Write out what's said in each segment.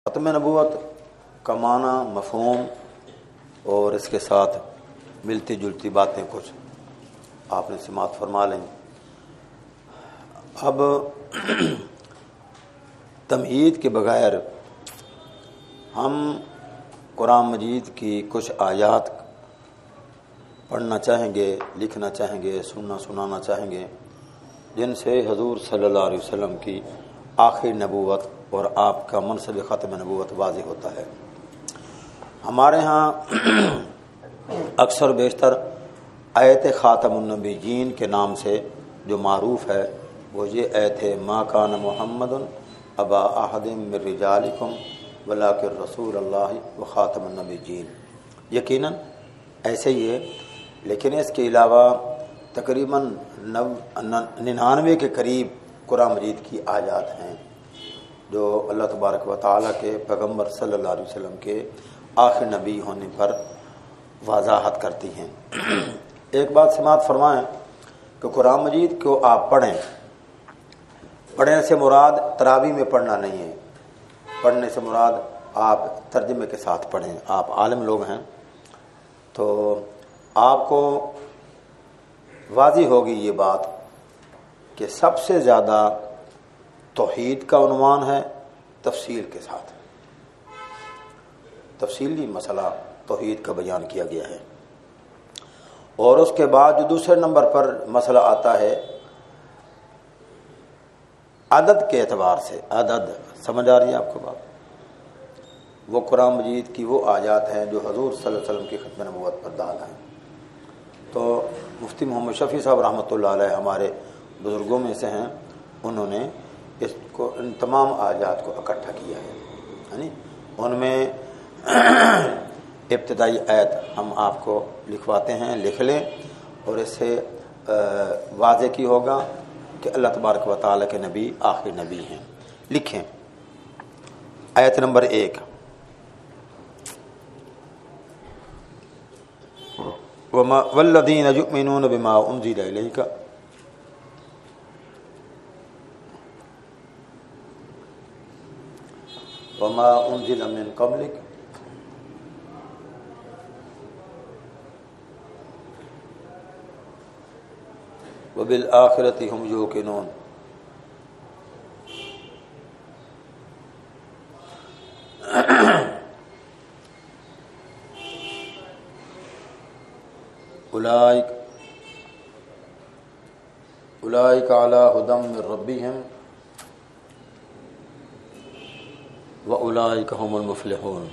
ختم نبوت کا معنی، مفہوم اور اس کے ساتھ ملتی جلتی باتیں کچھ آپ نے سماعت فرما لیں۔ اب تمہید کے بغیر ہم قرآن مجید کی کچھ آیات پڑھنا چاہیں گے، لکھنا چاہیں گے، سنانا چاہیں گے، جن سے حضور صلی اللہ علیہ وسلم کی آخری نبوت اور آپ کا منصب ختم نبوت واضح ہوتا ہے۔ ہمارے ہاں اکثر بیشتر آیت خاتم النبیین کے نام سے جو معروف ہے وہ یہ آیت ہے، ما کان محمد ابا احد من رجالکم ولکن رسول اللہ و خاتم النبیین۔ یقیناً ایسے ہی ہے، لیکن اس کے علاوہ تقریباً 99 کے قریب قرآن مجید کی آیات ہیں جو اللہ تبارک و تعالیٰ کے پیغمبر صلی اللہ علیہ وسلم کے آخر نبی ہونے پر وضاحت کرتی ہیں۔ ایک بات سماعت فرمائیں کہ قرآن مجید کو آپ پڑھیں سے مراد تراویح میں پڑھنا نہیں ہے، پڑھنے سے مراد آپ ترجمے کے ساتھ پڑھیں۔ آپ عالم لوگ ہیں تو آپ کو واضح ہوگی یہ بات کہ سب سے زیادہ توحید کا عنوان ہے تفصیل کے ساتھ، تفصیلی مسئلہ توحید کا بیان کیا گیا ہے، اور اس کے بعد جو دوسرے نمبر پر مسئلہ آتا ہے عدد کے اعتبار سے، عدد سمجھ آ رہی ہے آپ کو بات؟ وہ قرآن مجید کی وہ آیات ہیں جو حضور صلی اللہ علیہ وسلم کی ختم نبوت پر دال ہیں۔ تو مفتی محمد شفیع صاحب رحمۃ اللہ علیہ ہمارے بزرگوں میں سے ہیں، انہوں نے اس کو ان تمام آیات کو اکٹھا کیا ہے، یعنی ان میں ابتدائی آیت ہم آپ کو لکھواتے ہیں، لکھ لیں، اور اس سے واضح کی ہوگا کہ اللہ تبارک و تعالیٰ کے نبی آخری نبی ہیں۔ لکھیں آیت نمبر 1، والذین یؤمنون بما انزل الیک وما انزل من قبلک وبالآخرۃ هم یوقنون۔ اولئک علی ھدی من ربہم واولئک هم المفلحون۔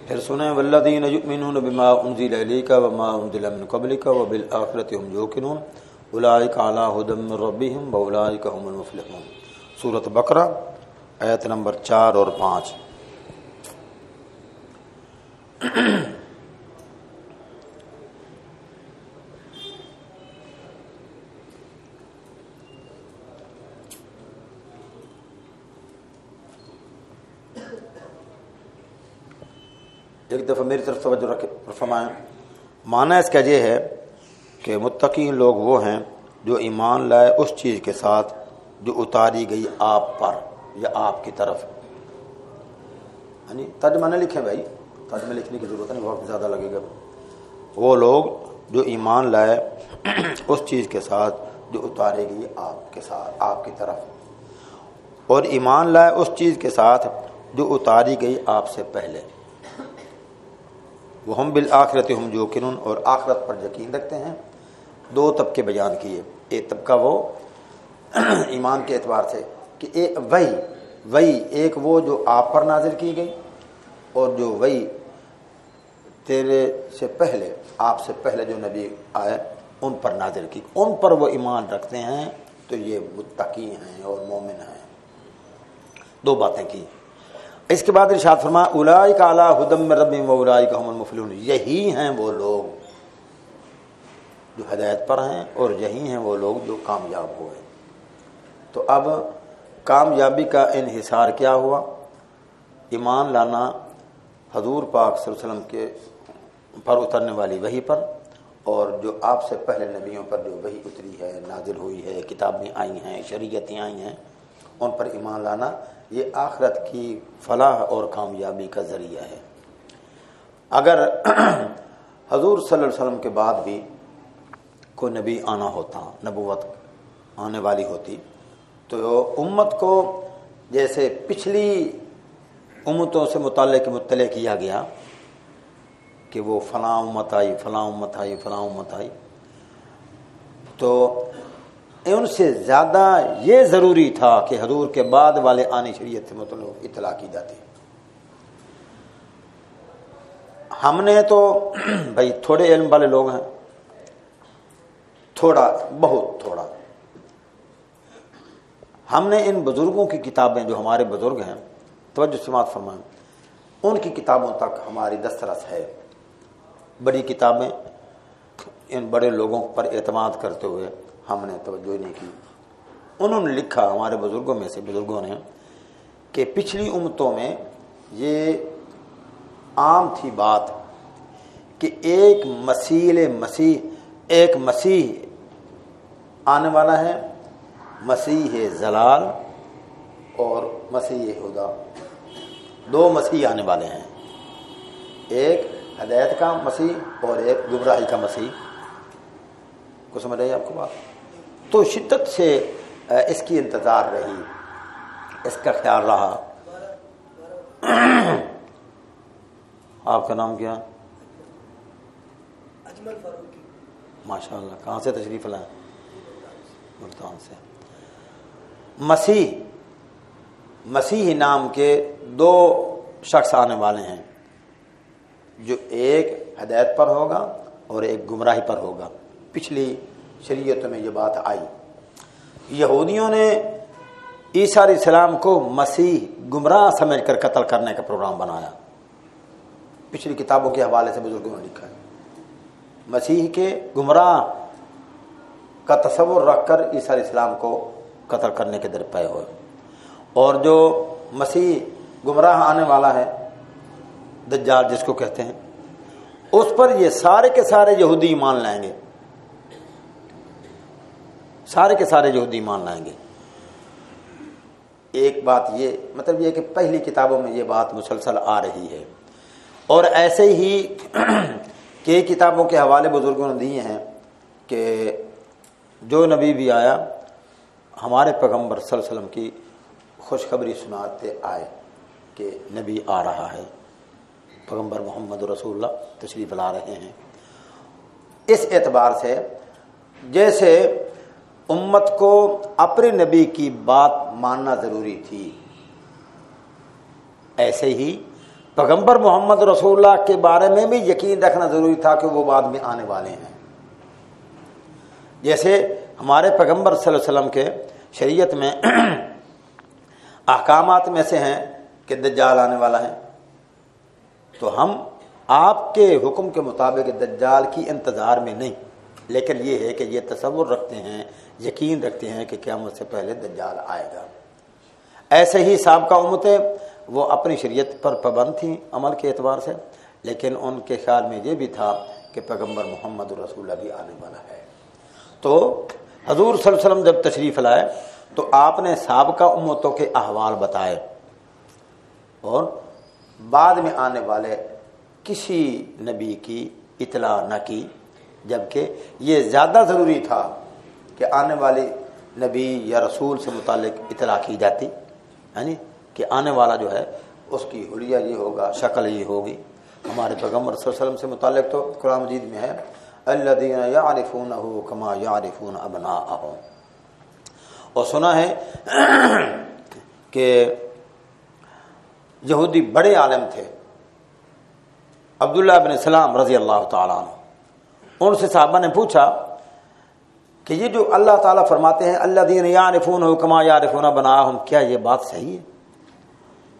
پھر سنیں، والذین یؤمنون بما انزل الیک وما انزل من قبلک وبالآخرۃ هم یوقنون اولئک علی ھدی من ربہم واولئک هم المفلحون۔ سورۃ بقرہ آیت نمبر 4 اور 5۔ ایک دفعہ میری طرف توجہ فرمائیں۔ معنی اس کا یہ ہے کہ متقین لوگ وہ ہیں جو ایمان لائے اس چیز کے ساتھ جو اتاری گئی آپ پر یا آپ کی طرف، یعنی ترجمہ نہ لکھیں بھائی، ترجمہ لکھنے کی ضرورت نہیں، وقت زیادہ لگے گا۔ وہ لوگ جو ایمان لائے اس چیز کے ساتھ جو اتاری گئی آپ کے ساتھ، آپ کی طرف، اور ایمان لائے اس چیز کے ساتھ جو اتاری گئی آپ سے پہلے، وہ ہم بالآخرۃ ہم یوقنون، اور آخرت پر یقین رکھتے ہیں۔ دو طبقے بیان کیے، ایک طبقہ وہ ایمان کے اعتبار سے کہ وہی ایک وہ جو آپ پر نازل کی گئی، اور جو وہی تیرے سے پہلے، آپ سے پہلے جو نبی آئے ان پر نازل کی، ان پر وہ ایمان رکھتے ہیں، تو یہ متقی ہیں اور مومن ہیں۔ دو باتیں کی۔ اس کے بعد ارشاد فرمایا، اولئک علی ھدی من ربہم واولئک هم المفلحون۔ یہی ہیں وہ لوگ جو ہدایت پر ہیں، اور یہی ہیں وہ لوگ جو کامیاب ہوئے۔ تو اب کامیابی کا انحصار کیا ہوا؟ ایمان لانا حضور پاک صلی اللہ علیہ وسلم کے پر اترنے والی وحی پر، اور جو آپ سے پہلے نبیوں پر جو وحی اتری ہے، نازل ہوئی ہے، کتابیں آئی ہیں، شریعتیں آئی ہیں، ان پر ایمان لانا یہ آخرت کی فلاح اور کامیابی کا ذریعہ ہے۔ اگر حضور صلی اللہ علیہ وسلم کے بعد بھی کوئی نبی آنا ہوتا، نبوت آنے والی ہوتی، تو امت کو جیسے پچھلی امتوں سے مطلع کیا گیا کہ وہ فلاں امت آئی، فلاں امت آئی، فلاں امت آئی، تو ان سے زیادہ یہ ضروری تھا کہ حضور کے بعد والے آنے شریعت سے متعلق اطلاع کی جاتی۔ ہم نے تو بھائی تھوڑے علم والے لوگ ہیں، تھوڑا بہت تھوڑا، ہم نے ان بزرگوں کی کتابیں جو ہمارے بزرگ ہیں، توجہ سماعت فرمائیں، ان کی کتابوں تک ہماری دسترس ہے۔ بڑی کتابیں ان بڑے لوگوں پر اعتماد کرتے ہوئے ہم نے توجہ نہیں کی۔ انہوں نے لکھا، ہمارے بزرگوں میں سے بزرگوں نے، کہ پچھلی امتوں میں یہ عام تھی بات کہ ایک مسیح آنے والا ہے، مسیح زلال اور مسیح ہدا، دو مسیح آنے والے ہیں، ایک ہدایت کا مسیح اور ایک گمراہی کا مسیح۔ کو سمجھ رہی ہے آپ کو بات؟ تو شدت سے اس کی انتظار رہی، اس کا خیال رہا۔ آپ کا نام کیا؟ اجمل فاروقی۔ ماشاء اللہ، کہاں سے تشریف لائیں؟ ملتان سے۔ مسیح نام کے دو شخص آنے والے ہیں، جو ایک ہدایت پر ہوگا اور ایک گمراہی پر ہوگا۔ پچھلی شریعت میں یہ بات آئی۔ یہودیوں نے عیسیٰ علیہ السلام کو مسیح گمراہ سمجھ کر قتل کرنے کا پروگرام بنایا۔ پچھلی کتابوں کے حوالے سے بزرگوں نے لکھا ہے، مسیح کے گمراہ کا تصور رکھ کر عیسیٰ علیہ السلام کو قتل کرنے کے در پے ہوئے، اور جو مسیح گمراہ آنے والا ہے، دجال جس کو کہتے ہیں، اس پر یہ سارے کے سارے یہودی ایمان لائیں گے، سارے کے سارے یہودی ایمان لائیں گے۔ ایک بات یہ مطلب یہ کہ پہلی کتابوں میں یہ بات مسلسل آ رہی ہے، اور ایسے ہی کئی کتابوں کے حوالے بزرگوں نے دیے ہیں کہ جو نبی بھی آیا ہمارے پیغمبر صلی اللہ علیہ وسلم کی خوشخبری سناتے آئے کہ نبی آ رہا ہے، پیغمبر محمد رسول اللہ تشریف لا رہے ہیں۔ اس اعتبار سے جیسے امت کو اپنے نبی کی بات ماننا ضروری تھی، ایسے ہی پیغمبر محمد رسول اللہ کے بارے میں بھی یقین رکھنا ضروری تھا کہ وہ بعد میں آنے والے ہیں۔ جیسے ہمارے پیغمبر صلی اللہ علیہ وسلم کے شریعت میں احکامات میں سے ہیں کہ دجال آنے والا ہے، تو ہم آپ کے حکم کے مطابق دجال کی انتظار میں نہیں، لیکن یہ ہے کہ یہ تصور رکھتے ہیں، یقین رکھتے ہیں کہ قیامت سے پہلے دجال آئے گا۔ ایسے ہی سابقہ امتیں وہ اپنی شریعت پر پابند تھیں عمل کے اعتبار سے، لیکن ان کے خیال میں یہ بھی تھا کہ پیغمبر محمد رسول اللہ بھی آنے والا ہے۔ تو حضور صلی اللہ علیہ وسلم جب تشریف لائے تو آپ نے سابقہ امتوں کے احوال بتائے اور بعد میں آنے والے کسی نبی کی اطلاع نہ کی، جبکہ یہ زیادہ ضروری تھا کہ آنے والی نبی یا رسول سے متعلق اطلاع کی جاتی، یعنی کہ آنے والا جو ہے اس کی حلیہ یہ ہوگا، شکل یہ ہوگی۔ ہمارے پیغمبر صلی اللہ علیہ وسلم سے متعلق تو قرآن مجید میں ہے الذین یعرفونہ کما یعرفون ابناءہم، اور سنا ہے کہ یہودی بڑے عالم تھے عبداللہ بن سلام رضی اللہ تعالیٰ عنہ، ان سے صحابہ نے پوچھا کہ یہ جو اللہ تعالیٰ فرماتے ہیں الذین یعرفونہ کما یعرفون ابناءہم، کیا یہ بات صحیح ہے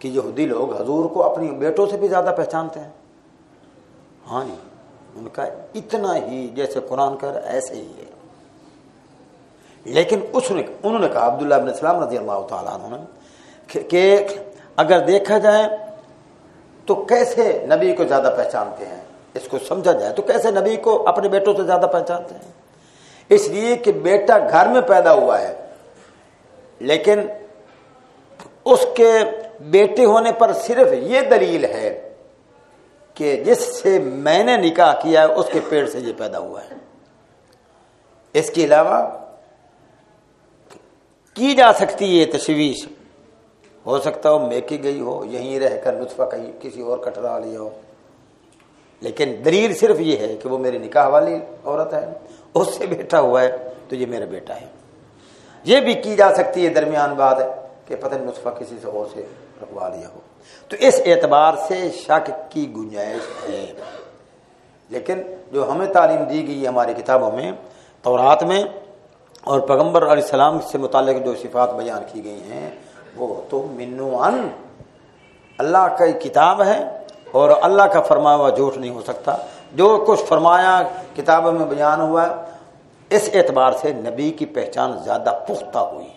کہ یہودی لوگ حضور کو اپنی بیٹوں سے بھی زیادہ پہچانتے ہیں؟ ہاں جی، ان کا اتنا ہی جیسے قرآن کر ایسے ہی ہے، لیکن انہوں نے کہا عبداللہ بن سلام رضی اللہ تعالیٰ عنہ نے کہ اگر دیکھا جائے تو کیسے نبی کو زیادہ پہچانتے ہیں، اس کو سمجھا جائے تو کیسے نبی کو اپنے بیٹوں سے زیادہ پہچانتے ہیں؟ اس لیے کہ بیٹا گھر میں پیدا ہوا ہے، لیکن اس کے بیٹے ہونے پر صرف یہ دلیل ہے کہ جس سے میں نے نکاح کیا ہے اس کے پیٹ سے یہ پیدا ہوا ہے۔ اس کے علاوہ کی جا سکتی ہے تشویش، ہو سکتا ہو میکی گئی ہو، یہیں رہ کر نطفہ کہیں کسی اور کا ٹھہرا لیا ہو، لیکن دلیل صرف یہ ہے کہ وہ میری نکاح والی عورت ہے، اس سے بیٹا ہوا ہے تو یہ میرا بیٹا ہے۔ یہ بھی کی جا سکتی ہے درمیان بات ہے کہ پتہ نہیں نطفہ کسی سے اور سے رکھوا لیا ہو، تو اس اعتبار سے شک کی گنجائش ہے۔ لیکن جو ہمیں تعلیم دی گئی ہے ہماری کتابوں میں، تورات میں اور پیغمبر علیہ السلام سے متعلق جو صفات بیان کی گئی ہیں، وہ تو منوعن اللہ کی کتاب ہے اور اللہ کا فرمایا ہوا جھوٹ نہیں ہو سکتا۔ جو کچھ فرمایا کتابوں میں بیان ہوا ہے، اس اعتبار سے نبی کی پہچان زیادہ پختہ ہوئی۔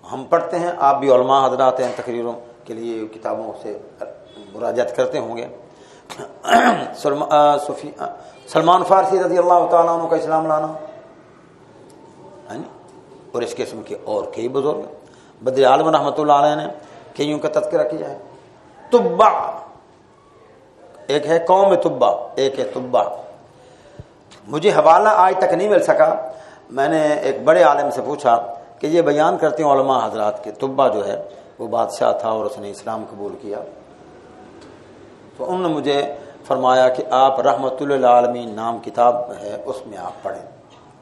ہم پڑھتے ہیں، آپ بھی علماء حضرات ہیں، تقریروں کے لیے کتابوں سے مراجعت کرتے ہوں گے۔ سلمان فارسی رضی اللہ تعالیٰ عنہ کا اسلام لانا، اور اس قسم کے اور کئی بزرگ، بدر عالم رحمۃ اللہ علیہ نے کئیوں کا تذکرہ کیا ہے۔ تبع ایک ہے، قوم تبع ایک ہے تبع۔ مجھے حوالہ آج تک نہیں مل سکا، میں نے ایک بڑے عالم سے پوچھا کہ یہ بیان کرتے ہیں علماء حضرات کے تبع جو ہے وہ بادشاہ تھا اور اس نے اسلام قبول کیا، تو انہوں نے مجھے فرمایا کہ آپ رحمت للعالمین نام کتاب ہے، اس میں آپ پڑھیں،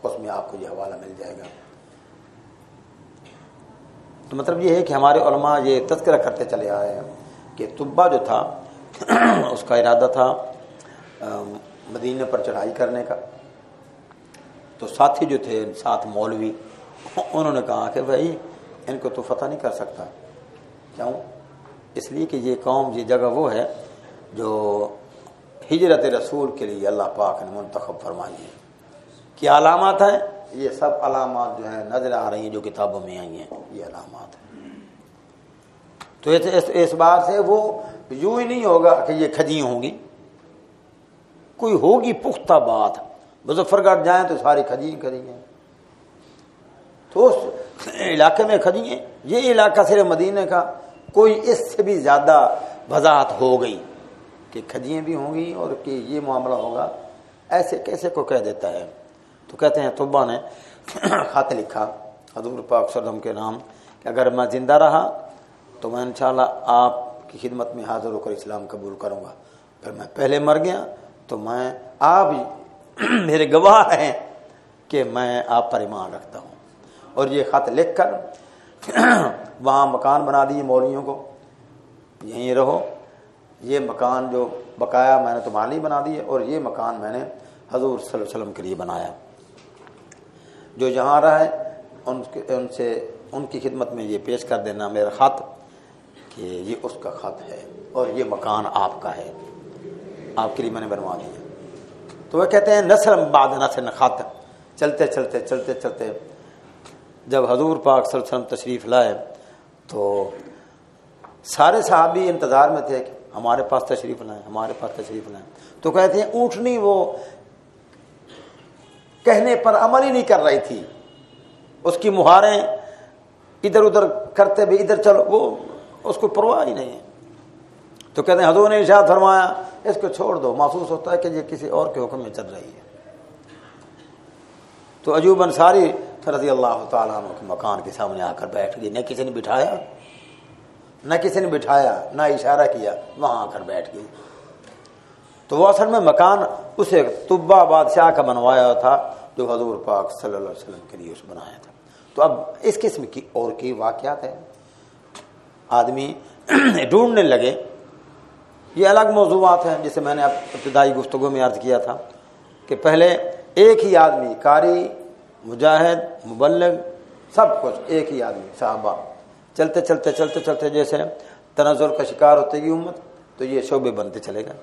اس میں آپ کو یہ حوالہ مل جائے گا۔ تو مطلب یہ ہے کہ ہمارے علماء یہ تذکرہ کرتے چلے آئے ہیں کہ تبع جو تھا اس کا ارادہ تھا مدینے پر چڑھائی کرنے کا، تو ساتھی جو تھے ساتھ مولوی، انہوں نے کہا کہ بھائی ان کو تو فتح نہیں کر سکتا۔ کیوں؟ اس لیے کہ یہ قوم، یہ جگہ وہ ہے جو ہجرت رسول کے لیے اللہ پاک نے منتخب فرمائی ہے۔ کیا علامات ہیں؟ یہ سب علامات جو ہیں نظر آ رہی ہیں جو کتابوں میں آئی ہیں، یہ علامات ہیں۔ تو اس بات سے وہ یوں ہی نہیں ہوگا کہ یہ کھجی ہوں گی، کوئی ہوگی پختہ بات۔ مظفر گڑھ جائیں تو ساری کھجی ہیں، تو اس علاقے میں کھجی ہیں۔ یہ علاقہ صرف مدینے کا، کوئی اس سے بھی زیادہ وضاحت ہو گئی کہ کھجیاں بھی ہوں گی اور کہ یہ معاملہ ہوگا، ایسے کیسے کو کہہ دیتا ہے؟ تو کہتے ہیں تبع نے خط لکھا حضور پاک صلی اللہ علیہ وسلم کے نام کہ اگر میں زندہ رہا تو میں انشاءاللہ آپ کی خدمت میں حاضر ہو کر اسلام قبول کروں گا، پھر میں پہلے مر گیا تو میں آپ میرے گواہ ہیں کہ میں آپ پر ایمان رکھتا ہوں۔ اور یہ خط لکھ کر وہاں مکان بنا دیے مولویوں کو، یہیں رہو، یہ مکان جو بقایا میں نے تمہارے لیے بنا دیے اور یہ مکان میں نے حضور صلی اللہ علیہ وسلم کے لیے بنایا۔ جو یہاں رہے ان کی خدمت میں یہ پیش کر دینا میرا خط کہ یہ اس کا خط ہے اور یہ مکان آپ کا ہے، آپ کے لیے میں نے بنوا دیا۔ تو وہ کہتے ہیں نسل بعد نسل خط، چلتے چلتے چلتے چلتے جب حضور پاک صلی اللہ علیہ وسلم تشریف لائے تو سارے صحابی انتظار میں تھے کہ ہمارے پاس تشریف لائیں، ہمارے پاس تشریف لائیں۔ تو کہتے ہیں اونٹنی وہ کہنے پر عمل ہی نہیں کر رہی تھی، اس کی مہاریں ادھر ادھر کرتے بھی ادھر چلو، وہ اس کو پرواہ ہی نہیں ہے۔ تو کہتے ہیں حضور نے ارشاد فرمایا اس کو چھوڑ دو، محسوس ہوتا ہے کہ یہ کسی اور کے حکم میں چل رہی ہے۔ تو ایوب انصاری رضی اللہ تعالیٰ عنہ کے مکان کے سامنے آ کر بیٹھ گئی، نہ کسی نے بٹھایا نہ اشارہ کیا، وہاں آ کر بیٹھ گئی۔ تو وہ اصل میں مکان اسے تبع بادشاہ کا بنوایا تھا جو حضور پاک صلی اللہ علیہ وسلم کے لیے اس بنایا تھا۔ تو اب اس قسم کی اور کئی واقعات ہیں، آدمی ڈھونڈنے لگے، یہ الگ موضوعات ہیں جسے میں نے اب ابتدائی گفتگو میں عرض کیا تھا کہ پہلے ایک ہی آدمی، قاری، مجاہد، مبلغ، سب کچھ ایک ہی آدمی، صحابہ، چلتے چلتے چلتے چلتے جیسے تنزل کا شکار ہوتے گی امت تو یہ شعبے بنتے چلے گا۔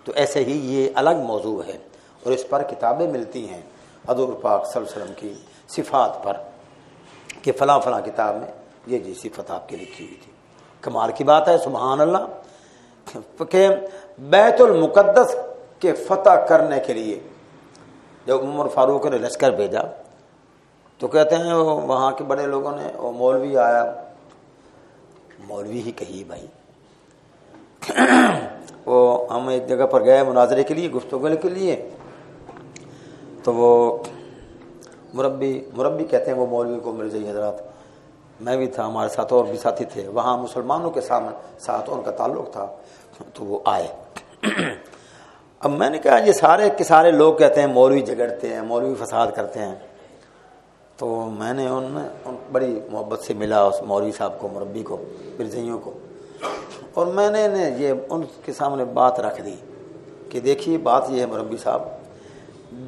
تو ایسے ہی یہ الگ موضوع ہے اور اس پر کتابیں ملتی ہیں حضور پاک صلی اللہ علیہ وسلم کی صفات پر کہ فلاں فلاں کتاب میں یہ جی صفت آپ کی لکھی ہوئی تھی. کمال کی بات ہے، سبحان اللہ، کہ بیت المقدس کے فتح کرنے کے لیے جب عمر فاروق نے لشکر بھیجا تو کہتے ہیں وہاں کے بڑے لوگوں نے، وہ مولوی آیا، مولوی ہی کہی بھائی، وہ ہم ایک جگہ پر گئے مناظرے کے لیے، گفتگو کے لیے، تو وہ مربی کہتے ہیں وہ مولوی کو مرزائی حضرات، میں بھی تھا، ہمارے ساتھ اور بھی ساتھی تھے، وہاں مسلمانوں کے ساتھ ان کا تعلق تھا، تو وہ آئے. اب میں نے کہا یہ سارے کے سارے لوگ کہتے ہیں مولوی جھگڑتے ہیں، مولوی فساد کرتے ہیں، تو میں نے ان بڑی محبت سے ملا اس مولوی صاحب کو، مربی کو، مرزائیوں کو، اور میں نے یہ ان کے سامنے بات رکھ دی کہ دیکھیے بات یہ ہے مربی صاحب،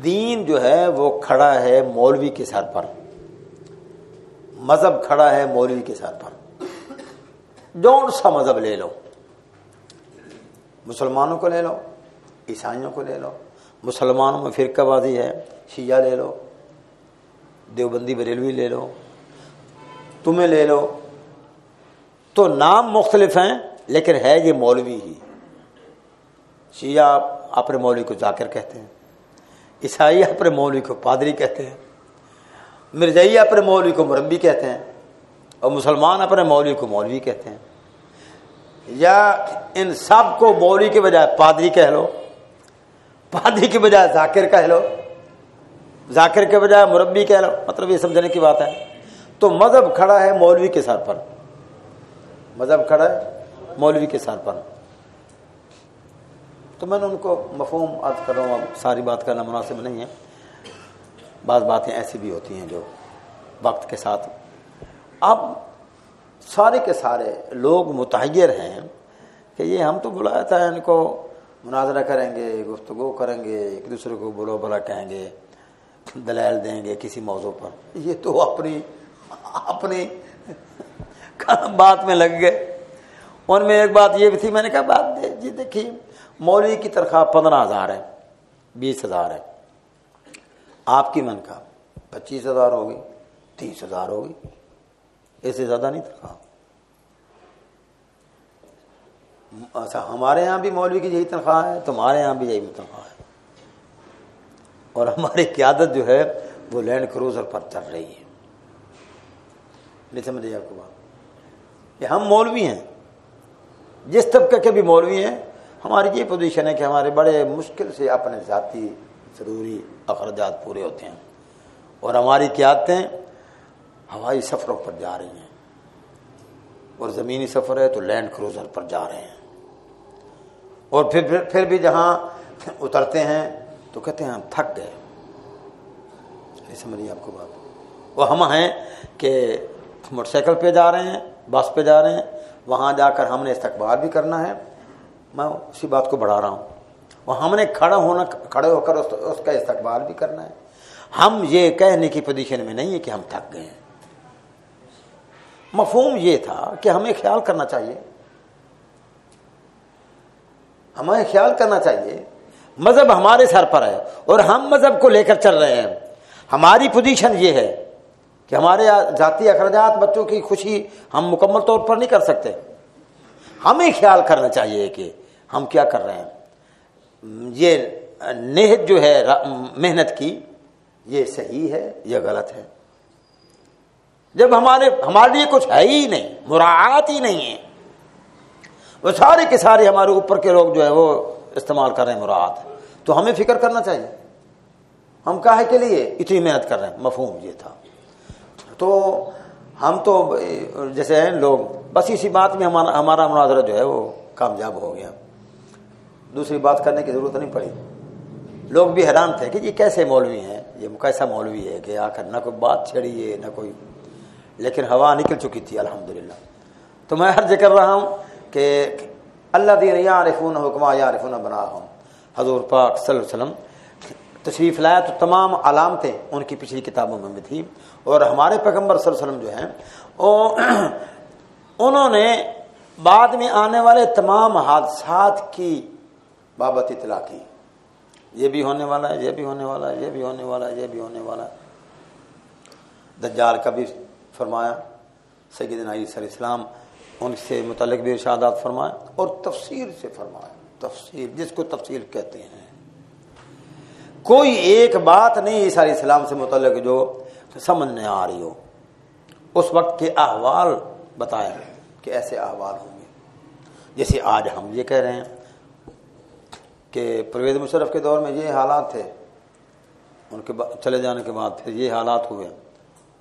دین جو ہے وہ کھڑا ہے مولوی کے سر پر، مذہب کھڑا ہے مولوی کے سر پر، جون سا مذہب لے لو، مسلمانوں کو لے لو، عیسائیوں کو لے لو، مسلمانوں میں فرقہ بازی ہے، شیعہ لے لو، دیوبندی بریلوی لے لو، تمہیں لے لو، تو نام مختلف ہیں لیکن ہے یہ مولوی ہی. شیعہ اپنے مولوی کو ذاکر کہتے ہیں، عیسائی اپنے مولوی کو پادری کہتے ہیں، مرزائی اپنے مولوی کو مربی کہتے ہیں، اور مسلمان اپنے مولوی کو مولوی کہتے ہیں. یا ان سب کو مولوی کے بجائے پادری کہہ لو، پادری کے بجائے ذاکر کہہ لو، ذاکر کے بجائے مربی کہہ لو، مطلب یہ سمجھنے کی بات ہے. تو مذہب کھڑا ہے مولوی کے سر پر، مذہب کھڑا ہے مولوی کے سر پر. تو میں نے ان کو مفہوم عرض کر رہا ہوں، اب ساری بات کرنا مناسب نہیں ہے، بعض باتیں ایسی بھی ہوتی ہیں جو وقت کے ساتھ. اب سارے کے سارے لوگ متحیر ہیں کہ یہ ہم تو بلایا تھا ان کو مناظرہ کریں گے، گفتگو کریں گے، ایک دوسرے کو بولو بلا کہیں گے، دلائل دیں گے کسی موضوع پر، یہ تو اپنی بات میں لگ گئے. ان میں ایک بات یہ بھی تھی، میں نے کہا بات جی دیکھیے مولوی کی تنخواہ 15,000 ہے، 20,000 ہے، آپ کی من کا 25,000 ہوگی، 30,000 ہوگی، اس سے زیادہ نہیں تنخواہ. اچھا ہمارے ہاں بھی مولوی کی یہی تنخواہ ہے، تمہارے ہاں بھی یہی تنخواہ ہے، اور ہماری قیادت جو ہے وہ لینڈ کروزر پر چل رہی ہے. نہیں سمجھے آپ کو بات؟ کہ ہم مولوی ہیں، جس طبقے کے بھی مولوی ہیں، ہماری یہ پوزیشن ہے کہ ہمارے بڑے مشکل سے اپنے ذاتی ضروری اخراجات پورے ہوتے ہیں، اور ہماری قیادتیں ہوائی سفروں پر جا رہی ہیں، اور زمینی سفر ہے تو لینڈ کروزر پر جا رہے ہیں، اور پھر بھی جہاں اترتے ہیں تو کہتے ہیں ہم تھک گئے. نہیں سمجھیے آپ کو بات؟ وہ ہم ہیں کہ موٹر سائیکل پہ جا رہے ہیں، بس پہ جا رہے ہیں، وہاں جا کر ہم نے استقبال بھی کرنا ہے، میں اسی بات کو بڑھا رہا ہوں، وہ ہم نے کھڑے ہو کر اس کا استقبال بھی کرنا ہے. ہم یہ کہنے کی پوزیشن میں نہیں ہے کہ ہم تھک گئے ہیں. مفہوم یہ تھا کہ ہمیں خیال کرنا چاہیے، ہمیں خیال کرنا چاہیے، مذہب ہمارے سر پر ہے اور ہم مذہب کو لے کر چل رہے ہیں. ہماری پوزیشن یہ ہے کہ ہمارے ذاتی اخراجات، بچوں کی خوشی ہم مکمل طور پر نہیں کر سکتے، ہمیں خیال کرنا چاہیے کہ ہم کیا کر رہے ہیں. یہ نیت جو ہے محنت کی، یہ صحیح ہے یا غلط ہے؟ جب ہمارے لیے کچھ ہے ہی نہیں، مراعات ہی نہیں ہے، وہ سارے کے سارے ہمارے اوپر کے لوگ جو ہے وہ استعمال کر رہے ہیں مراعات، تو ہمیں فکر کرنا چاہیے ہم کاہے کے لیے اتنی محنت کر رہے ہیں. مفہوم یہ تھا. تو ہم تو جیسے ہیں لوگ، بس اسی بات میں ہمارا مناظرہ جو ہے وہ کامیاب ہو گیا، دوسری بات کرنے کی ضرورت نہیں پڑی. لوگ بھی حیران تھے کہ یہ کیسے مولوی ہیں، یہ کیسا مولوی ہے کہ آ کر نہ کوئی بات چھڑی ہے نہ کوئی، لیکن ہوا نکل چکی تھی الحمدللہ. تو میں عرض کر رہا ہوں کہ الذین یعرفون کما یعرفون ابناءہم، حضور پاک صلی اللہ علیہ وسلم تشریف لایا تو تمام علامتیں ان کی پچھلی کتابوں میں بھی تھیں، اور ہمارے پیغمبر صلی اللہ علیہ وسلم جو ہیں انہوں نے بعد میں آنے والے تمام حادثات کی بابت اطلاع کی. یہ بھی ہونے والا ہے، یہ بھی ہونے والا ہے، یہ بھی ہونے والا ہے، یہ بھی ہونے والا ہے۔ دجال کا بھی فرمایا، سیدنا عیسیٰ علیہ السلام ان سے متعلق بھی ارشادات فرمائے اور تفصیل سے فرمایا، تفصیل جس کو تفصیل کہتے ہیں۔ کوئی ایک بات نہیں عیسیٰ علیہ السلام سے متعلق جو سمجھ نہیں آ رہی ہو، اس وقت کے احوال بتائے کہ ایسے احوال ہوں گے۔ جیسے آج ہم یہ کہہ رہے ہیں کہ پرویز مشرف کے دور میں یہ حالات تھے، ان کے چلے جانے کے بعد پھر یہ حالات ہوئے،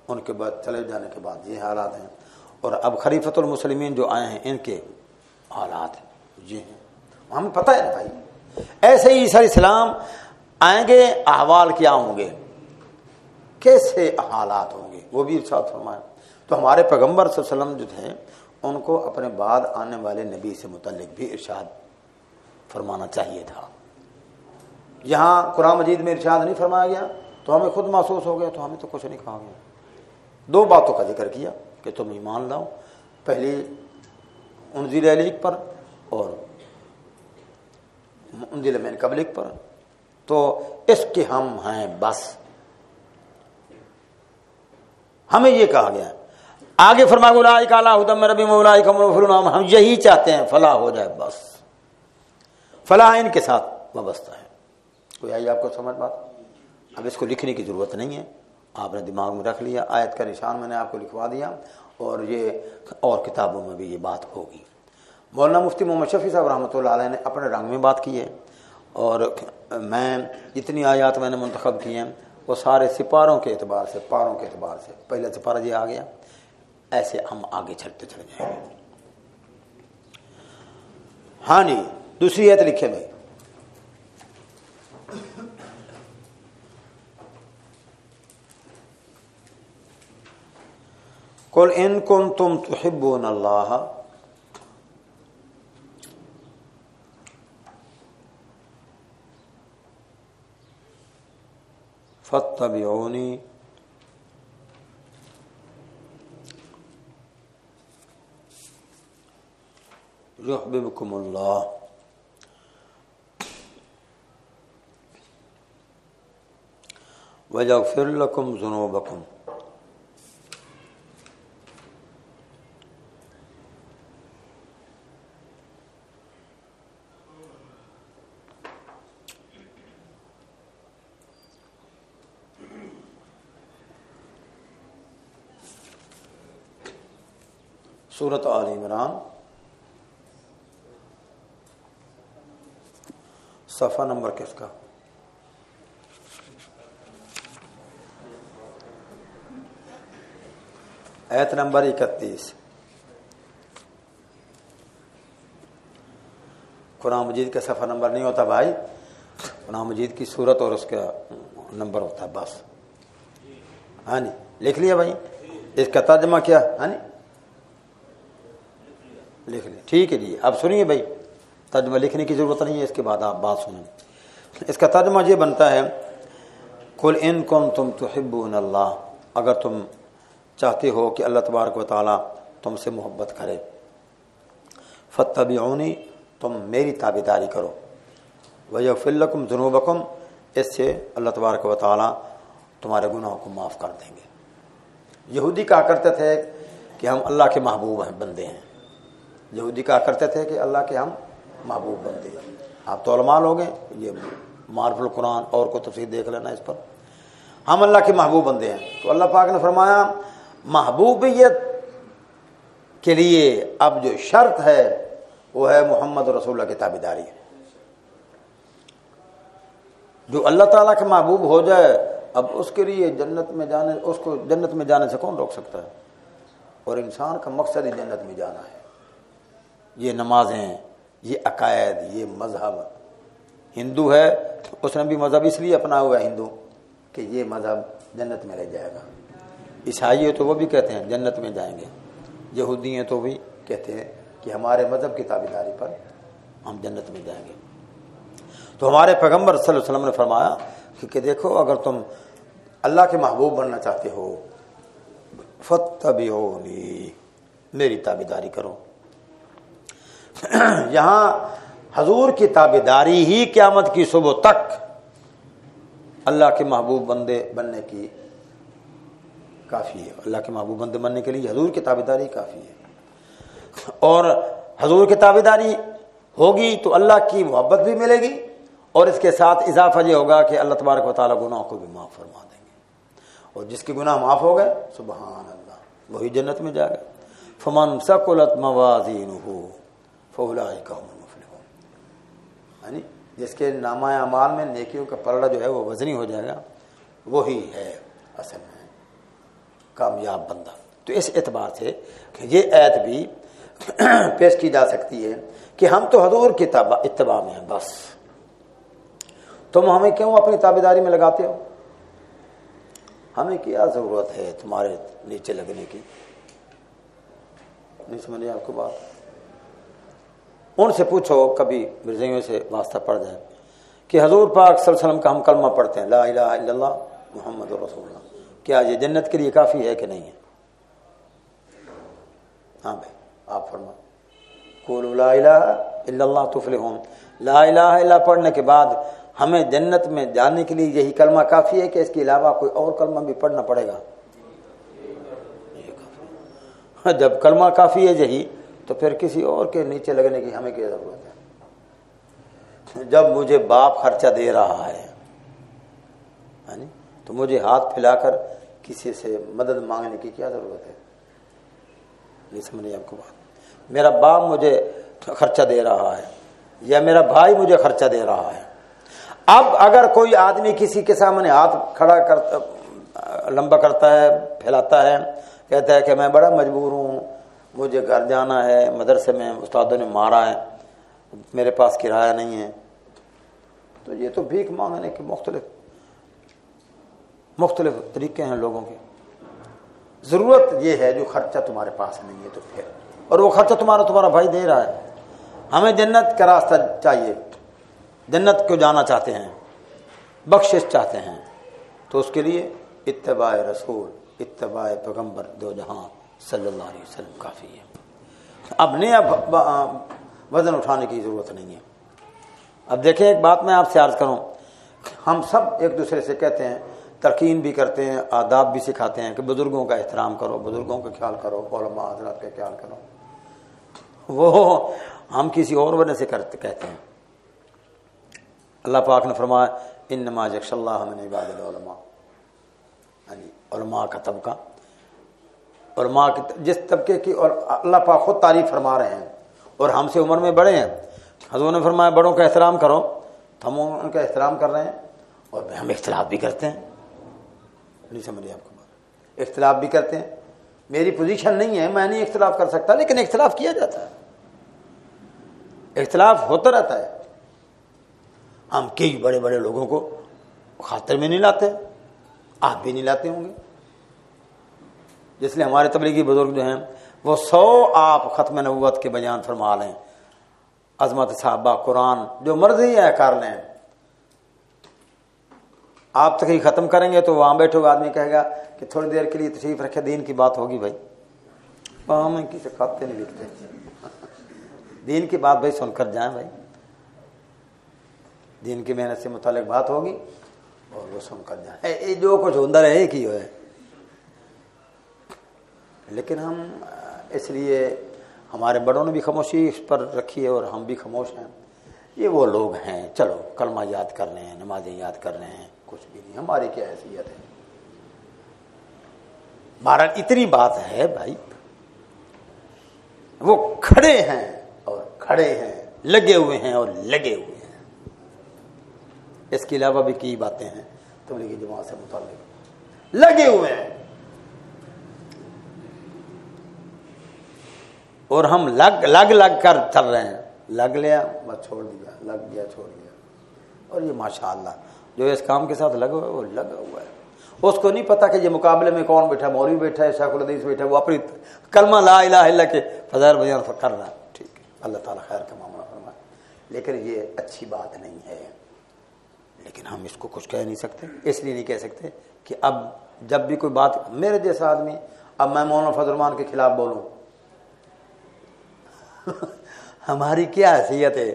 ان کے بعد چلے جانے کے بعد یہ حالات ہیں، اور اب خلیفۃ المسلمین جو آئے ہیں ان کے حالات یہ ہیں، ہمیں پتہ ہے نا بھائی۔ ایسے ہی عیسیٰ علیہ السلام آئیں گے، احوال کیا ہوں گے، کیسے حالات ہوں گے، وہ بھی ارشاد فرمایا۔ تو ہمارے پیغمبر صلی اللہ علیہ وسلم جو تھے ان کو اپنے بعد آنے والے نبی سے متعلق بھی ارشاد فرمانا چاہیے تھا۔ یہاں قرآن مجید میں ارشاد نہیں فرمایا گیا تو ہمیں خود محسوس ہو گیا، تو ہمیں تو کچھ نہیں کہا گیا۔ دو باتوں کا ذکر کیا کہ تم ایمان لاؤ، پہلی انزل الیک پر اور انزل من قبلک پر، تو اس کے ہم ہیں بس، ہمیں یہ کہا گیا۔ آگے فرمایا اولئک علی ھدی من ربہم واولئک هم المفلحون، ہم یہی چاہتے ہیں فلاح ہو جائے، بس فلاح ان کے ساتھ وابستہ ہے۔ کوئی آئی آپ کو سمجھ بات؟ اب اس کو لکھنے کی ضرورت نہیں ہے، آپ نے دماغ میں رکھ لیا، آیت کا نشان میں نے آپ کو لکھوا دیا، اور یہ اور کتابوں میں بھی یہ بات ہوگی۔ مولانا مفتی محمد شفیع صاحب رحمۃ اللہ علیہ نے اپنے رنگ میں بات کی ہے، اور میں جتنی آیات میں نے منتخب کی ہیں وہ سارے سپاروں کے اعتبار سے، پاروں کے اعتبار سے، پہلا سپارہ یہ آ گیا، ایسے ہم آگے چلتے چلے جائیں گے۔ ہاں جی، دوسری آیت لکھے بھائی، قل ان کنتم تحبون اللہ فاتبعونی یحببکم اللہ ویغفر لکم ذنوبکم۔ سورۃ آل عمران صفحہ نمبر کس کا؟ آیت نمبر 31۔ قرآن مجید کا صفحہ نمبر نہیں ہوتا بھائی، قرآن مجید کی سورت اور اس کا نمبر ہوتا ہے بس۔ ہاں جی، لکھ لیا بھائی، اس کا ترجمہ کیا؟ ہاں جی لکھ لیا، ٹھیک ہے جی۔ اب سنیے بھائی، ترجمہ لکھنے کی ضرورت نہیں ہے، اس کے بعد آپ بات سنیں۔ اس کا ترجمہ یہ بنتا ہے، قل ان کنتم تحبون اللہ، اگر تم چاہتے ہو کہ اللہ تبارک و تعالیٰ تم سے محبت کرے، فاتبعونی، تم میری تابعداری کرو، ویغفر لکم ذنوبکم، اس سے اللہ تبارک و تعالیٰ تمہارے گناہوں کو معاف کر دیں گے۔ یہودی کہا کرتے تھے کہ ہم اللہ کے محبوب ہیں، بندے ہیں۔ یہودی کہا کرتے تھے کہ اللہ کے ہم محبوب بندے ہیں۔ آپ تو علماء لوگ ہیں، یہ معرف القرآن اور کو تفسیر دیکھ لینا اس پر، ہم اللہ کے محبوب بندے ہیں۔ تو اللہ پاک نے فرمایا محبوبیت کے لیے اب جو شرط ہے وہ ہے محمد رسول اللہ کی تابعداری۔ جو اللہ تعالیٰ کے محبوب ہو جائے، اب اس کے لیے جنت میں جانے، اس کو جنت میں جانے سے کون روک سکتا ہے؟ اور انسان کا مقصد ہی جنت میں جانا ہے۔ یہ نمازیں، یہ عقائد، یہ مذہب، ہندو ہے اس نے بھی مذہب اس لیے اپنا ہوا ہے ہندو کہ یہ مذہب جنت میں لے جائے گا۔ عیسائی ہے تو وہ بھی کہتے ہیں جنت میں جائیں گے، یہودی ہیں تو بھی کہتے ہیں کہ ہمارے مذہب کی تابعداری پر ہم جنت میں جائیں گے۔ تو ہمارے پیغمبر صلی اللہ علیہ وسلم نے فرمایا کہ دیکھو، اگر تم اللہ کے محبوب بننا چاہتے ہو، فاتبعونی، میری تابعداری کرو۔ یہاں حضور کی تابعداری ہی قیامت کی صبح تک اللہ کے محبوب بندے بننے کی کافی ہے. اللہ کے محبوب بندے بننے کے لیے حضور کی تابعداری کافی ہے. اور حضور کی تابعداری ہوگی تو اللہ کی محبت بھی ملے گی, اور اس کے ساتھ اضافہ یہ ہوگا کہ اللہ تبارک و تعالیٰ گناہوں کو بھی معاف فرما دیں گے. اور جس کے گناہ معاف ہو گئے سبحان اللہ وہی جنت میں جائے گا. فمن ثقلت موازینہ فاولئک هم المفلحون. یعنی جس کے نامہ اعمال میں نیکیوں کا پلڑا جو ہے وہ وزنی ہو جائے گا, وہی ہے اصل میں کامیاب بندہ. تو اس اعتبار سے یہ آیت بھی پیش کی جا سکتی ہے کہ ہم تو حضور کی اتباع میں ہیں, بس تم ہمیں کیوں اپنی تابعداری میں لگاتے ہو؟ ہمیں کیا ضرورت ہے تمہارے نیچے لگنے کی؟ نہیں سمجھے آپ کو بات؟ ان سے پوچھو, کبھی مرزائیوں سے واسطہ پڑ جائے کہ حضور پاک صلی اللہ علیہ وسلم کا ہم کلمہ پڑھتے ہیں لا الہ الا اللہ محمد رسول اللہ, کیا یہ جنت کے لیے کافی ہے کہ نہیں ہے؟ ہاں بھائی آپ فرما قولوا لا الہ الا اللہ تفلحون. لا الہ الا پڑھنے کے بعد ہمیں جنت میں جانے کے لیے یہی کلمہ کافی ہے کہ اس کے علاوہ کوئی اور کلمہ بھی پڑھنا پڑے گا؟ جب کلمہ کافی ہے یہی, تو پھر کسی اور کے نیچے لگنے کی ہمیں کیا ضرورت ہے؟ جب مجھے باپ خرچہ دے رہا ہے تو مجھے ہاتھ پھیلا کر کسی سے مدد مانگنے کی کیا ضرورت ہے؟ نہیں سمجھے آپ کو بات؟ میرا باپ مجھے خرچہ دے رہا ہے یا میرا بھائی مجھے خرچہ دے رہا ہے. اب اگر کوئی آدمی کسی کے سامنے ہاتھ کھڑا کرتا لمبا کرتا ہے, پھیلاتا ہے, کہتا ہے کہ میں بڑا مجبور ہوں, مجھے گھر جانا ہے, مدرسے میں استادوں نے مارا ہے, میرے پاس کرایہ نہیں ہے, تو یہ تو بھیک مانگنے کے مختلف طریقے ہیں لوگوں کے. ضرورت یہ ہے جو خرچہ تمہارے پاس نہیں ہے تو پھر, اور وہ خرچہ تمہارا بھائی دے رہا ہے. ہمیں جنت کا راستہ چاہیے, جنت کو جانا چاہتے ہیں, بخشش چاہتے ہیں, تو اس کے لیے اتباع رسول, اتباع پیغمبر دو جہاں صلی اللہ علیہ وسلم کافی ہے. اب نیا وزن اٹھانے کی ضرورت نہیں ہے. اب دیکھیں ایک بات میں آپ سے عرض کروں, ہم سب ایک دوسرے سے کہتے ہیں, تلقین بھی کرتے ہیں, آداب بھی سکھاتے ہیں کہ بزرگوں کا احترام کرو, بزرگوں کا خیال کرو, علماء حضرات کا خیال کرو. وہ ہم کسی اور وجہ سے کہتے ہیں. اللہ پاک نے فرمایا انما یخشی اللہ من عباد العلماء, یعنی علماء کا طبقہ, علماء جس طبقے کی, اور اللہ پاک خود تعریف فرما رہے ہیں, اور ہم سے عمر میں بڑے ہیں. حضور نے فرمایا بڑوں کا احترام کرو, تو ہم ان کا احترام کر رہے ہیں, اور ہم اختلاف بھی کرتے ہیں. نہیں سمجھے آپ کو بات؟ اختلاف بھی کرتے ہیں. میری پوزیشن نہیں ہے, میں نہیں اختلاف کر سکتا, لیکن اختلاف کیا جاتا ہے, اختلاف ہوتا رہتا ہے. ہم کئی بڑے بڑے لوگوں کو خاطر میں نہیں لاتے, آپ بھی نہیں لاتے ہوں گے. جس لیے ہمارے تبلیغی بزرگ جو ہیں وہ 100 آپ ختم نبوت کے بیان فرما لیں, عظمت صحابہ, قرآن, جو مرضی ہے کر لیں. آپ تقریر ختم کریں گے تو وہاں بیٹھے ہوگا آدمی کہے گا کہ تھوڑی دیر کے لیے تشریف رکھے, دین کی بات ہوگی. بھائی ہم کسی خطے نہیں لکھتے, دین کی بات بھائی سن کر جائیں. بھائی دین کی محنت سے متعلق بات ہوگی اور وہ سن کر جائیں. جو کچھ اندر ہے ایک ہی ہے, لیکن ہم اس لیے ہمارے بڑوں نے بھی خاموشی اس پر رکھی ہے اور ہم بھی خاموش ہیں. یہ وہ لوگ ہیں, چلو کلمہ یاد کر رہے ہیں, نمازیں یاد کر رہے ہیں, کچھ بھی نہیں, ہماری کیا حیثیت ہے. بہرحال اتنی بات ہے بھائی, وہ کھڑے ہیں اور کھڑے ہیں, لگے ہوئے ہیں اور لگے ہوئے ہیں. اس کے علاوہ بھی کئی باتیں ہیں تبلیغی جماعت سے متعلق, لگے ہوئے ہیں. اور ہم لگ کر چل رہے ہیں. لگ لیا بس چھوڑ دیا, لگ گیا چھوڑ دیا. اور یہ ماشاءاللہ جو اس کام کے ساتھ لگا ہوا ہے وہ لگا ہوا ہے. اس کو نہیں پتا کہ یہ مقابلے میں کون بیٹھا, مولوی بیٹھا ہے, شیخ الحدیث بیٹھا ہے, وہ اپنی کلمہ لا الہ الا کے فضائل بیان کر رہا ہے. ٹھیک ہے, اللہ تعالیٰ خیر کا معاملہ فرمائے, لیکن یہ اچھی بات نہیں ہے. لیکن ہم اس کو کچھ کہہ نہیں سکتے, اس لیے نہیں کہہ سکتے کہ اب جب بھی کوئی بات, میرے جیسا آدمی, اب میں مولانا فضل الرحمان کے خلاف بولوں, ہماری کیا حیثیت ہے؟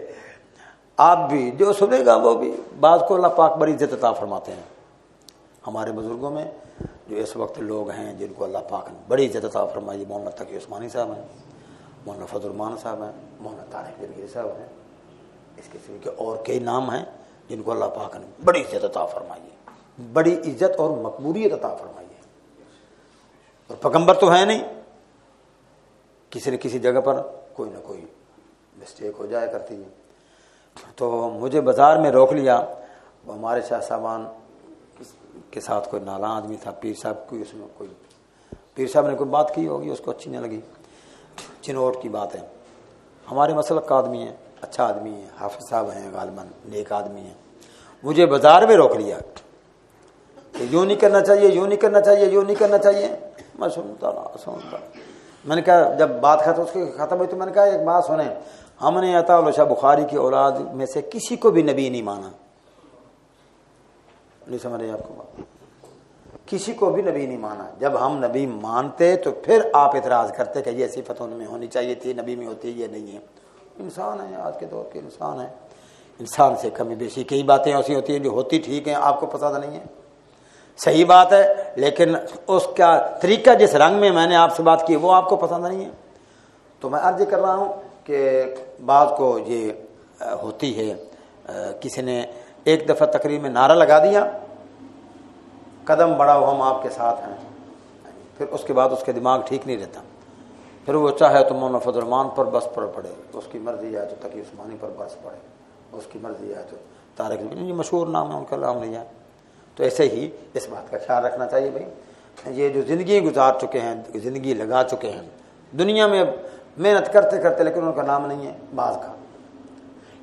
آپ بھی جو سنے گا وہ بھی, بعض کو اللہ پاک بڑی عزت عطا فرماتے ہیں, ہمارے بزرگوں میں جو اس وقت لوگ ہیں جن کو اللہ پاک نے بڑی عزت عطا فرمائی، مولانا تقی عثمانی صاحب ہیں، مولانا فضل الرحمان صاحب ہیں، مولانا طارق گرگیر صاحب ہیں، اس قسم کے اور کئی نام ہیں جن کو اللہ پاک نے بڑی عزت عطا فرمائی ہے، بڑی عزت اور مقبولیت عطا فرمائی ہے۔ اور پیغمبر تو ہے نہیں، کسی نہ کسی جگہ پر کوئی نہ کوئی مسٹیک ہو جایا کرتی ہے۔ تو مجھے بازار میں روک لیا، ہمارے شاہ صاحبان کے ساتھ کوئی نالاں آدمی تھا، پیر صاحب کوئی، اس میں کوئی پیر صاحب نے کوئی بات کی ہوگی، اس کو اچھی نہ لگی، چنوٹ کی بات ہے۔ ہمارے مسلک کا آدمی ہے، اچھا آدمی ہے، حافظ صاحب ہیں، غالباً نیک آدمی ہیں، مجھے بازار میں روک لیا کہ یوں نہیں کرنا چاہیے، یوں نہیں کرنا چاہیے، یوں نہیں کرنا چاہیے۔ میں سنتا رہا۔ میں نے کہا جب بات ختم ہوئی تو میں نے کہا ایک بات سنیں، ہم نے عطا اللہ شاہ بخاری کی اولاد میں سے کسی کو بھی نبی نہیں مانا، نہیں سمجھ رہے آپ کو بات، کسی کو بھی نبی نہیں مانا۔ جب ہم نبی مانتے تو پھر آپ اعتراض کرتے کہ یہ صفت ان میں ہونی چاہیے تھی، نبی میں ہوتی ہے، یہ نہیں ہے۔ انسان ہے، آج کے دور کے انسان ہے، انسان سے کمی بیشی کئی باتیں ایسی ہوتی ہیں جو ہوتی ٹھیک ہیں، آپ کو پسند نہیں ہے، صحیح بات ہے، لیکن اس کا طریقہ جس رنگ میں نے آپ سے بات کی وہ آپ کو پسند نہیں ہے۔ تو میں عرض کر رہا ہوں کہ بعض کو یہ ہوتی ہے، کسی نے ایک دفعہ تقریر میں نعرہ لگا دیا، قدم بڑھاؤ ہم آپ کے ساتھ ہیں، پھر اس کے بعد اس کے دماغ ٹھیک نہیں رہتا، پھر وہ چاہے تو مولانا فضل الرحمان پر بس پر پڑے، اس کی مرضی ہے تو تقی عثمانی پر بس پڑے، اس کی مرضی ہے تو طارق، یہ مشہور نام ہے ان کا، نام لیا۔ تو ایسے ہی اس بات کا خیال رکھنا چاہیے بھائی، یہ جو زندگی گزار چکے ہیں، زندگی لگا چکے ہیں دنیا میں محنت کرتے کرتے، لیکن ان کا نام نہیں ہے بعض کا،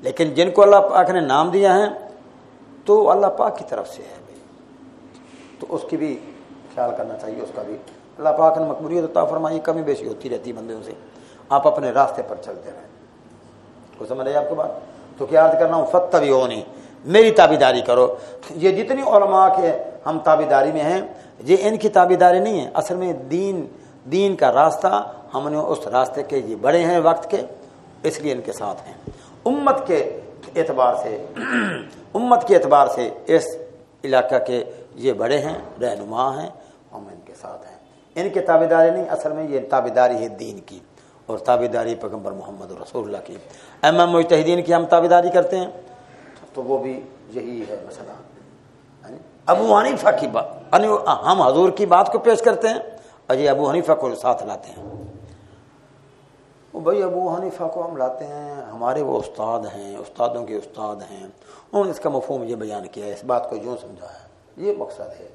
لیکن جن کو اللہ پاک نے نام دیا ہے تو اللہ پاک کی طرف سے ہے بھائی، تو اس کی بھی خیال کرنا چاہیے، اس کا بھی اللہ پاک نے مقبولیت عطا فرمائی، کمی بیشی ہوتی رہتی بندوں سے، آپ اپنے راستے پر چلتے رہیں۔ کو سمجھ رہے آپ کو بات؟ تو کیا عرض کرنا ہوں، فتبعونی، میری تابعداری کرو۔ یہ جتنی علماء کے ہم تابعداری میں ہیں، یہ ان کی تابعداری نہیں ہے، اصل میں دین کا راستہ، ہم نے اس راستے کے یہ بڑے ہیں وقت کے، اس لیے ان کے ساتھ ہیں۔ امت کے اعتبار سے اس علاقہ کے یہ بڑے ہیں، رہنما ہیں، ہم ان کے ساتھ ہیں۔ ان کی تابعداری نہیں، اصل میں یہ تابعداری ہے دین کی، اور تابعداری پیغمبر محمد رسول اللہ کی۔ امام مجتہدین کی ہم تابعداری کرتے ہیں تو وہ بھی یہی ہے مسئلہ۔ ابو حنیفہ کی بات، ہم حضور کی بات کو پیش کرتے ہیں اور یہ ابو حنیفہ کو ساتھ لاتے ہیں۔ وہ بھائی ابو حنیفہ کو ہم لاتے ہیں، ہمارے وہ استاد ہیں، استادوں کے استاد ہیں، انہوں نے اس کا مفہوم یہ بیان کیا ہے، اس بات کو یوں سمجھا ہے، یہ مقصد ہے۔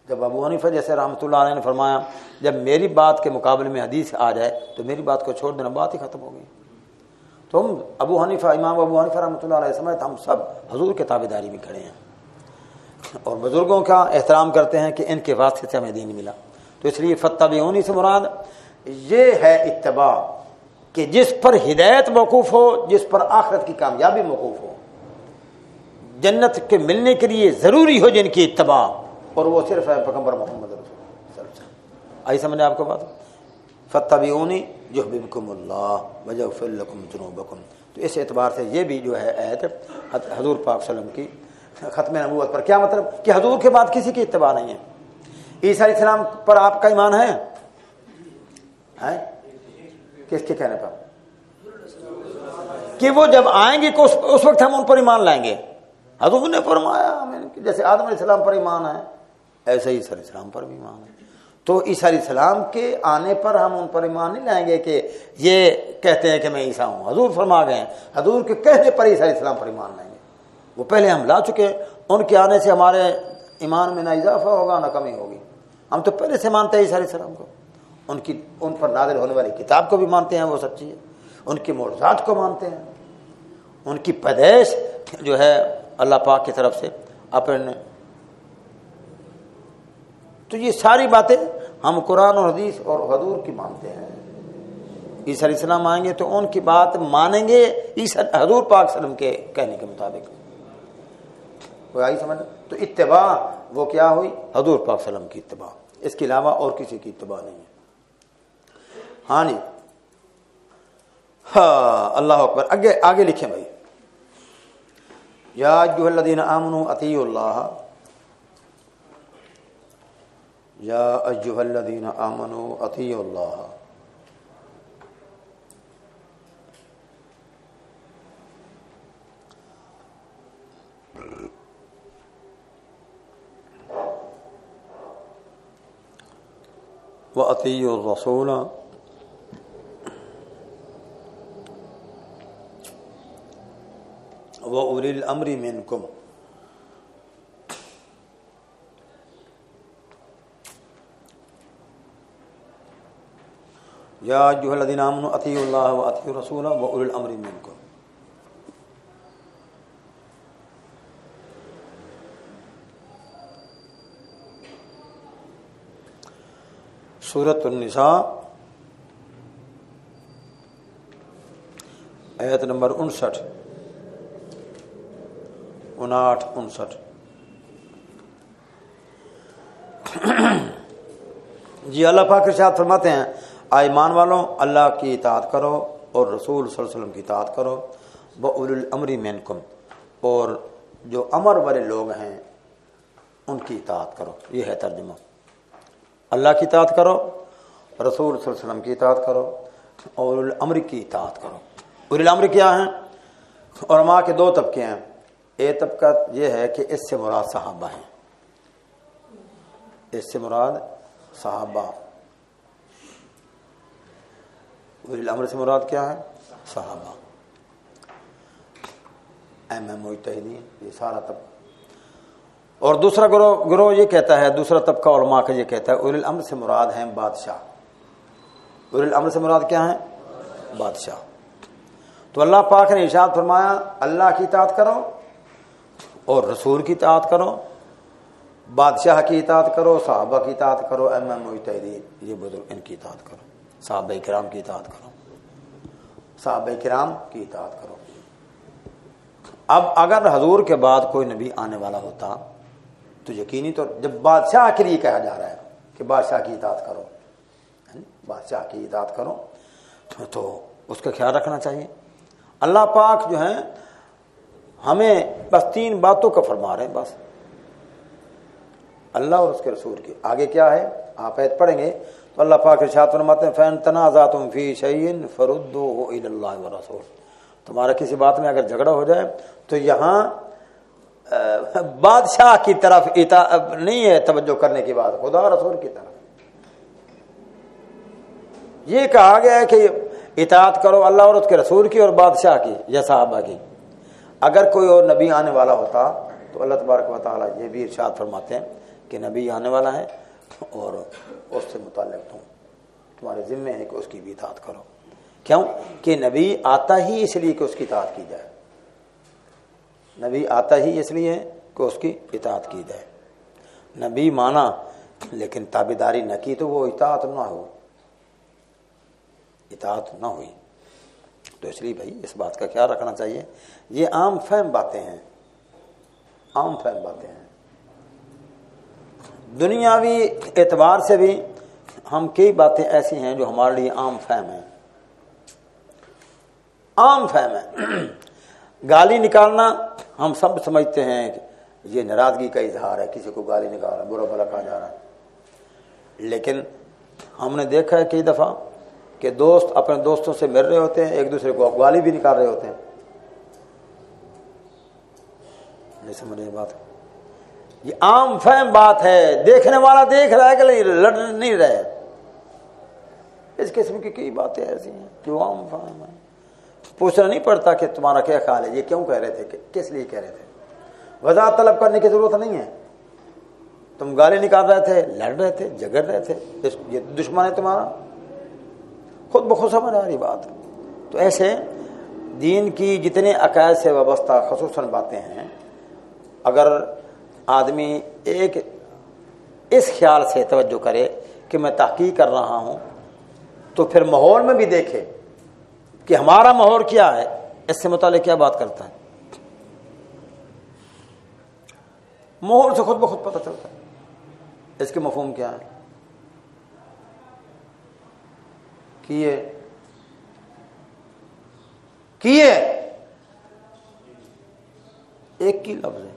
جب ابو حنیفہ جیسے رحمۃ اللہ علیہ نے فرمایا، جب میری بات کے مقابلے میں حدیث آ جائے تو میری بات کو چھوڑ دینا، بات ہی ختم ہو گئی۔ تو ہم ابو حنیفہ، امام ابو حنیفہ رحمۃ اللہ علیہ سمیت ہم سب حضور کے تابعداری میں کھڑے ہیں، اور بزرگوں کا احترام کرتے ہیں کہ ان کے واسطے سے ہمیں دین ملا۔ تو اس لیے فتبعونی سے مراد یہ ہے اتباع، کہ جس پر ہدایت موقوف ہو، جس پر آخرت کی کامیابی موقوف ہو، جنت کے ملنے کے لیے ضروری ہو جن کی اتباع، اور وہ صرف ہے پیغمبر محمد رسول اللہ صلی اللہ علیہ وسلم۔ آئی سمجھے آپ کو بات؟ فتبعونی یحببکم اللہ ویغفر لکم ذنوبکم۔ تو اس اعتبار سے یہ بھی جو ہے آیت حضور پاک صلی اللہ علیہ وسلم کی ختم نبوت پر، کیا مطلب کہ حضور کے بعد کسی کی اتباع نہیں ہے۔ عیسیٰ علیہ السلام پر آپ کا ایمان ہے؟ کس کے کہنے پر؟ کہ وہ جب آئیں گے اس وقت ہم ان پر ایمان لائیں گے۔ حضور نے فرمایا جیسے آدم علیہ السلام پر ایمان ہے، ایسے ہی عیسیٰ علیہ السلام پر بھی ایمان ہے۔ تو عیسیٰ علیہ السلام کے آنے پر ہم ان پر ایمان نہیں لائیں گے کہ یہ کہتے ہیں کہ میں عیسیٰ ہوں، حضور فرما گئے ہیں، حضور کے کہنے پر عیسیٰ علیہ السلام پر ایمان لائیں گے۔ وہ پہلے ہم لا چکے ہیں، ان کے آنے سے ہمارے ایمان میں نہ اضافہ ہوگا نہ کمی ہوگی۔ ہم تو پہلے سے مانتے ہیں عیسیٰ علیہ السلام کو، ان پر نازل ہونے والی کتاب کو بھی مانتے ہیں، وہ سچی ہے، ان کی معجزات کو مانتے ہیں، ان کی پیدائش جو ہے اللہ پاک کی طرف سے اپنے۔ تو یہ ساری باتیں ہم قرآن اور حدیث اور حضور کی مانتے ہیں۔ عیسیٰ علیہ السلام آئیں گے تو ان کی بات مانیں گے حضور پاک صلی اللہ علیہ وسلم کے کہنے کے مطابق۔ کوئی آئی سمجھ؟ تو اتباع وہ کیا ہوئی؟ حضور پاک صلی اللہ علیہ وسلم کی اتباع، اس کے علاوہ اور کسی کی اتباع نہیں ہے۔ ہاں جی، ہاں، اللہ اکبر۔ آگے لکھیں بھائی، یا ایھا الذین آمنوا اطیعوا اللہ یا ایھا الذین آمنوا اطیعوا اللہ وَأَطِیعُوا الرَّسُولَ وَأُولِي الْأَمْرِ مِنْکُمْ یا ایھا الذین آمنوا اطیعوا اللہ وَأَطِیعُوا الرَّسُولَ وَأُولِي الْأَمْرِ مِنْکُمْ. سورۃ النساء آیت نمبر 59 59. جی اللہ پاک ارشاد فرماتے ہیں ایمان والوں اللہ کی اطاعت کرو اور رسول صلی اللہ علیہ وسلم کی اطاعت کرو وَأُولِي الْأَمْرِ مِنْکُمْ اور جو امر والے لوگ ہیں ان کی اطاعت کرو. یہ ہے ترجمہ. اللہ کی اطاعت کرو، رسول صلی اللہ علیہ وسلم کی اطاعت کرو اور اولو الامر کی اطاعت کرو. اولو الامر کیا ہیں؟ علماء کے دو طبقے ہیں. ایک طبقہ یہ ہے کہ اس سے مراد صحابہ ہیں، اس سے مراد صحابہ. اولو الامر سے مراد کیا ہے؟ صحابہ. مجتہدین، یہ سارا طبقہ. اور دوسرا گروہ یہ کہتا ہے، دوسرا طبقہ علماء کا یہ کہتا ہے اولی الامر سے مراد ہیں بادشاہ. اولی الامر سے مراد کیا ہیں؟ بادشاہ. تو اللہ پاک نے ارشاد فرمایا اللہ کی اطاعت کرو اور رسول کی اطاعت کرو، بادشاہ کی اطاعت کرو، صحابہ کی اطاعت کرو، مجتہدین یہ بزرگ ان کی اطاعت کرو، صحابہ کرام کی اطاعت کرو، صحابہ کرام کی اطاعت کرو. اب اگر حضور کے بعد کوئی نبی آنے والا ہوتا تو یقینی طور جب بادشاہ کے لیے کہا جا رہا ہے کہ بادشاہ کی اطاعت کرو، بادشاہ کی اطاعت کرو، تو اس کا خیال رکھنا چاہیے. اللہ پاک جو ہیں ہمیں بس 3 باتوں کا فرما رہے ہیں، بس اللہ اور اس کے رسول کی. آگے کیا ہے آپ آیت پڑھیں گے تو اللہ پاک ارشاد فرماتے ہیں فَإِن تَنَازَعْتُمْ فِي شَيْءٍ فَرُدُّوهُ إِلَى اللَّهِ وَالرَّسُولِ. تمہارا کسی بات میں اگر جھگڑا ہو جائے تو یہاں بادشاہ کی طرف نہیں ہے توجہ کرنے کی بات، خدا رسول کی طرف. یہ کہا گیا ہے کہ اطاعت کرو اللہ اور اس کے رسول کی اور بادشاہ کی یا صحابہ کی. اگر کوئی اور نبی آنے والا ہوتا تو اللہ تبارک و تعالیٰ یہ بھی ارشاد فرماتے ہیں کہ نبی آنے والا ہے اور اس سے متعلق تمہارے ذمے ہے کہ اس کی بھی اطاعت کرو. کیوں کہ نبی آتا ہی اس لیے کہ اس کی اطاعت کی جائے. نبی آتا ہی اس لیے کہ اس کی اطاعت کی جائے. نبی مانا لیکن تابعداری نہ کی تو وہ اطاعت نہ ہو، اطاعت نہ ہوئی. تو اس لیے بھائی اس بات کا خیال رکھنا چاہیے. یہ عام فہم باتیں ہیں، عام فہم باتیں ہیں. دنیاوی اعتبار سے بھی ہم کئی باتیں ایسی ہیں جو ہمارے لیے عام فہم ہیں، عام فہم ہے. گالی نکالنا ہم سب سمجھتے ہیں کہ یہ ناراضگی کا اظہار ہے، کسی کو گالی نکال رہا ہے، برا بھلا کہا جا رہا ہے. لیکن ہم نے دیکھا ہے کئی دفعہ کہ دوست اپنے دوستوں سے مل رہے ہوتے ہیں، ایک دوسرے کو گالی بھی نکال رہے ہوتے ہیں. نہیں سمجھ رہے بات؟ یہ عام فہم بات ہے، دیکھنے والا دیکھ رہا ہے کہ لڑ نہیں رہے. اس قسم کی کئی باتیں ایسی ہیں جو عام فہم ہے. پوچھنا نہیں پڑتا کہ تمہارا کیا خیال ہے، یہ کیوں کہہ رہے تھے، کس لیے کہہ رہے تھے. وضاحت طلب کرنے کی ضرورت نہیں ہے. تم گالی نکال رہے تھے، لڑ رہے تھے، جھگڑ رہے تھے، یہ دشمن ہے تمہارا، خود بخود سمجھ آ رہی بات. تو ایسے دین کی جتنے عقائد سے وابستہ خصوصاً باتیں ہیں، اگر آدمی ایک اس خیال سے توجہ کرے کہ میں تحقیق کر رہا ہوں تو پھر ماحول میں بھی دیکھے کہ ہمارا ماحول کیا ہے، اس سے متعلق کیا بات کرتا ہے. ماحول سے خود بخود پتہ چلتا ہے اس کے مفہوم کیا ہے. کیے ایک ہی لفظ ہے،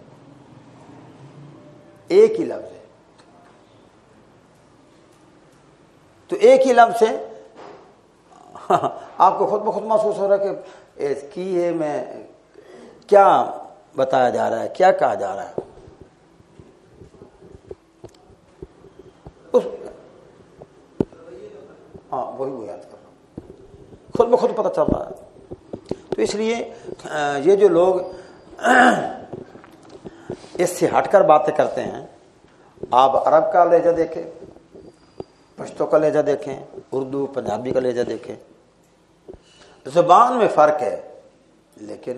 ایک ہی لفظ ہے. ایک ہی لفظ سے آپ کو خود بخود محسوس ہو رہا ہے کہ کی ہے میں کیا بتایا جا رہا ہے، کیا کہا جا رہا ہے. ہاں وہی یاد کر رہا ہوں، خود بخود پتہ چل رہا ہے. تو اس لیے یہ جو لوگ اس سے ہٹ کر باتیں کرتے ہیں، آپ عرب کا لہجہ دیکھیں، پشتو کا لہجہ دیکھیں، اردو پنجابی کا لہجہ دیکھیں، زبان میں فرق ہے لیکن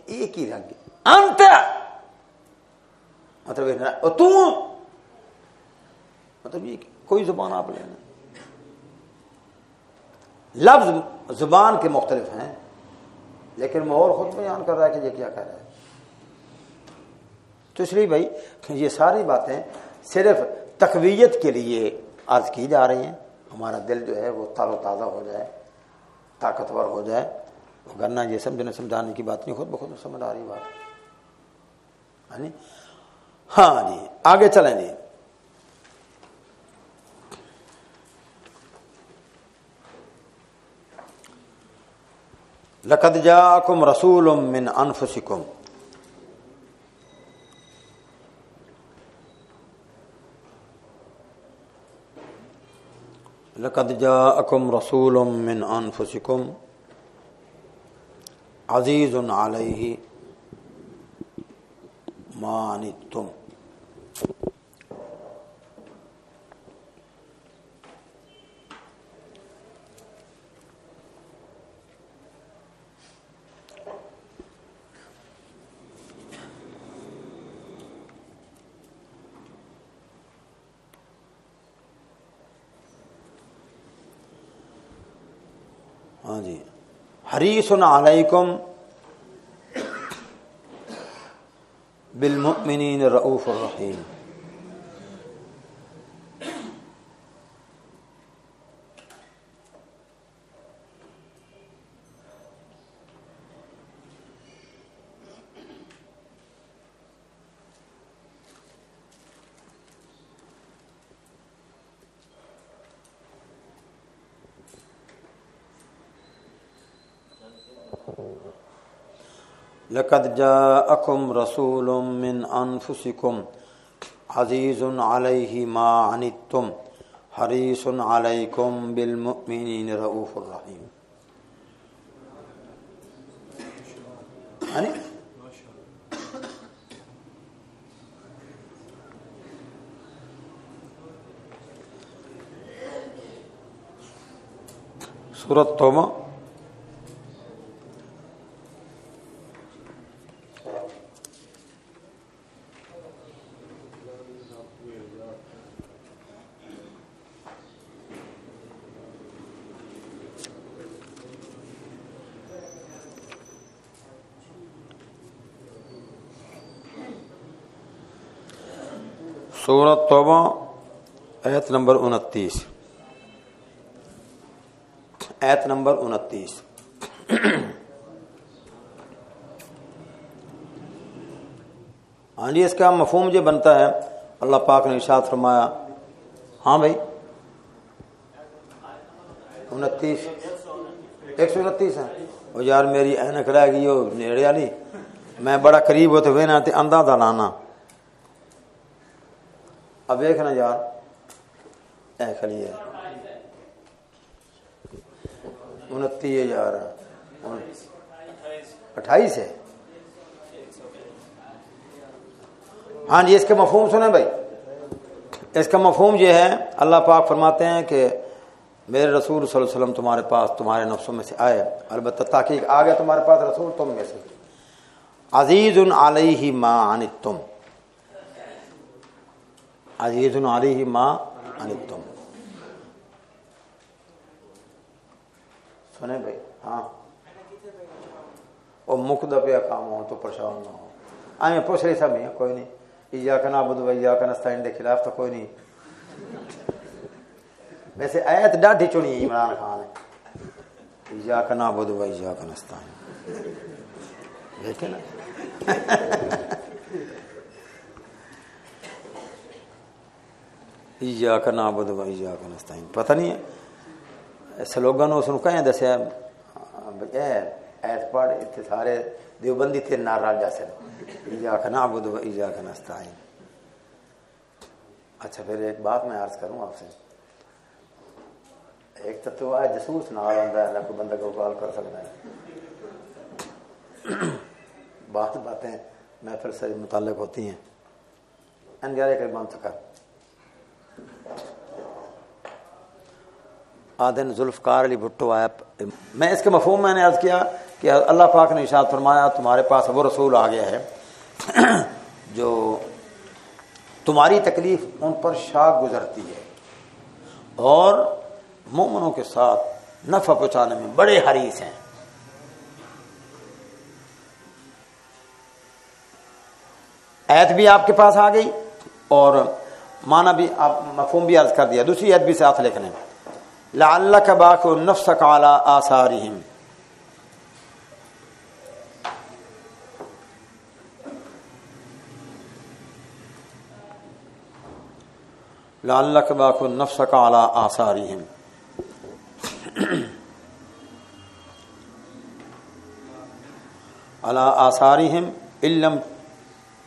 ایک ہی رنگ. انت مطلب تو مطلب یہ کوئی زبان آپ لینا، لفظ زبان کے مختلف ہیں لیکن ماحول خود بیان کر رہا ہے کہ یہ کیا کہہ رہا ہے. تو اس لیے بھائی یہ ساری باتیں صرف تقویت کے لیے عرض کی جا رہی ہیں، ہمارا دل جو ہے وہ تر و تازہ ہو جائے، طاقتور ہو جائے، ورنہ یہ سمجھنے سمجھانے کی بات نہیں، خود بخود سمجھ آ رہی بات. ہاں جی آگے چلیں جی. لقد جاءکم رسول من انفسکم، لقد جاءکم رسول من انفسکم عزیز علیہ ما عنتم. ہاں جی حریص علیکم بالمؤمنین رؤوف الرحیم. لقد جاءکم رسول من انفسکم عزیز علیہ ما عنتم حریص علیکم بالمؤمنین رؤوف الرحیم. سورۃ توبہ سورۃ توبہ آیت نمبر 29. آیت نمبر 29. ہاں جی اس کا مفہوم یہ بنتا ہے، اللہ پاک نے ارشاد فرمایا. ہاں بھائی 29 129 ہے. وہ یار میری اینک رہ گئی وہ نیڑے والی، میں بڑا قریب ہوتے ہوئے نا اندازہ لانا. اب دیکھنا یار اے کھلی ہے 29 یار 28 ہے. ہاں جی اس کا مفہوم سنیں بھائی، اس کا مفہوم یہ ہے، اللہ پاک فرماتے ہیں کہ میرے رسول صلی اللہ علیہ وسلم تمہارے پاس تمہارے نفسوں میں سے آئے، البتہ تحقیق آ گیا تمہارے پاس رسول تم میں سے، عزیز علیہ ما عنتم، عزیز علیہ ما عنتم. سنیں بھائی ہاں وہ مقدہ پہ کام ہو تو پریشان نہ ہو. آئیں پوچھ رہی سب نہیں کوئی نہیں، ایاک نعبد و ایاک نستعین کے خلاف تو کوئی نہیں. ویسے آیت ڈاڈھی چنی ہے عمران خان نے، ایاک نعبد و ایاک نستعین، دیکھیں نا. ایاک نعبد و ایاک نستعین. پتہ نہیں ہے سلوگن اس نو کہیں دسیا ایت پڑھ اتنے سارے دیوبندی تیرے نال رل جاسے ایاک نعبد و ایاک نستعین. اچھا پھر ایک بات میں عرض کروں آپ سے. ایک تو ہے جسوس نال ہوتا ہے، کوئی بندہ کو کال کر سکتا ہے. باتیں محفل سے متعلق ہوتی ہیں. انگارے کے بند تھکا آدن ذوالفقار علی بھٹو آیا. میں اس کے مفہوم میں نے عرض کیا کہ اللہ پاک نے ارشاد فرمایا تمہارے پاس وہ رسول آ گیا ہے جو تمہاری تکلیف ان پر شاق گزرتی ہے اور مومنوں کے ساتھ نفع پہنچانے میں بڑے حریص ہیں. ایت بھی آپ کے پاس آ گئی اور معنی بھی آپ مفہوم بھی عرض کر دیا. دوسری ایت بھی ساتھ لکھنے لعلک باخع نفسک علی آثارہم. لعلک باخع نفسک علی آثارہم. علی آثارہم علم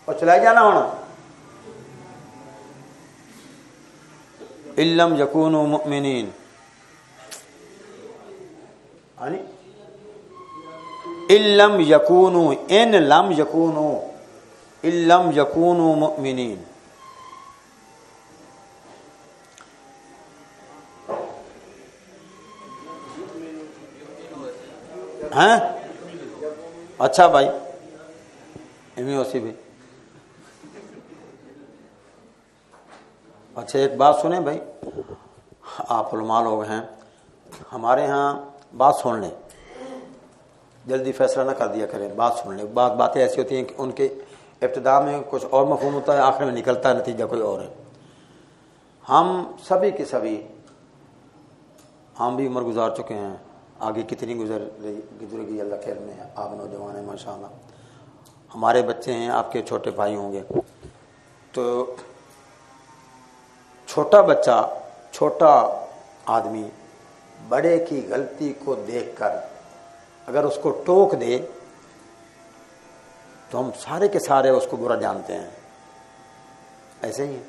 اور چلا گیا نا ہونا علم یکونوا مؤمنین. علم یکونوا ان لم یکونوا علم یکونوا مؤمنین. ہیں اچھا بھائی اسی بھی. اچھا ایک بات سنیں بھائی، آپ علماء لوگ ہیں، ہمارے ہاں بات سن لیں، جلدی فیصلہ نہ کر دیا کریں، بات سن لیں. باتیں ایسی ہوتی ہیں کہ ان کے ابتدا میں کچھ اور مفہوم ہوتا ہے، آخر میں نکلتا ہے نتیجہ کوئی اور ہے. ہم سبھی کے سبھی ہم بھی عمر گزار چکے ہیں، آگے کتنی گزر گئی اللہ کے علم میں. آپ نوجوان ہیں ماشاءاللہ، ہمارے بچے ہیں، آپ کے چھوٹے بھائی ہوں گے. تو چھوٹا بچہ، چھوٹا آدمی بڑے کی غلطی کو دیکھ کر اگر اس کو ٹوک دے تو ہم سارے کے سارے اس کو برا جانتے ہیں. ایسے ہی ہے.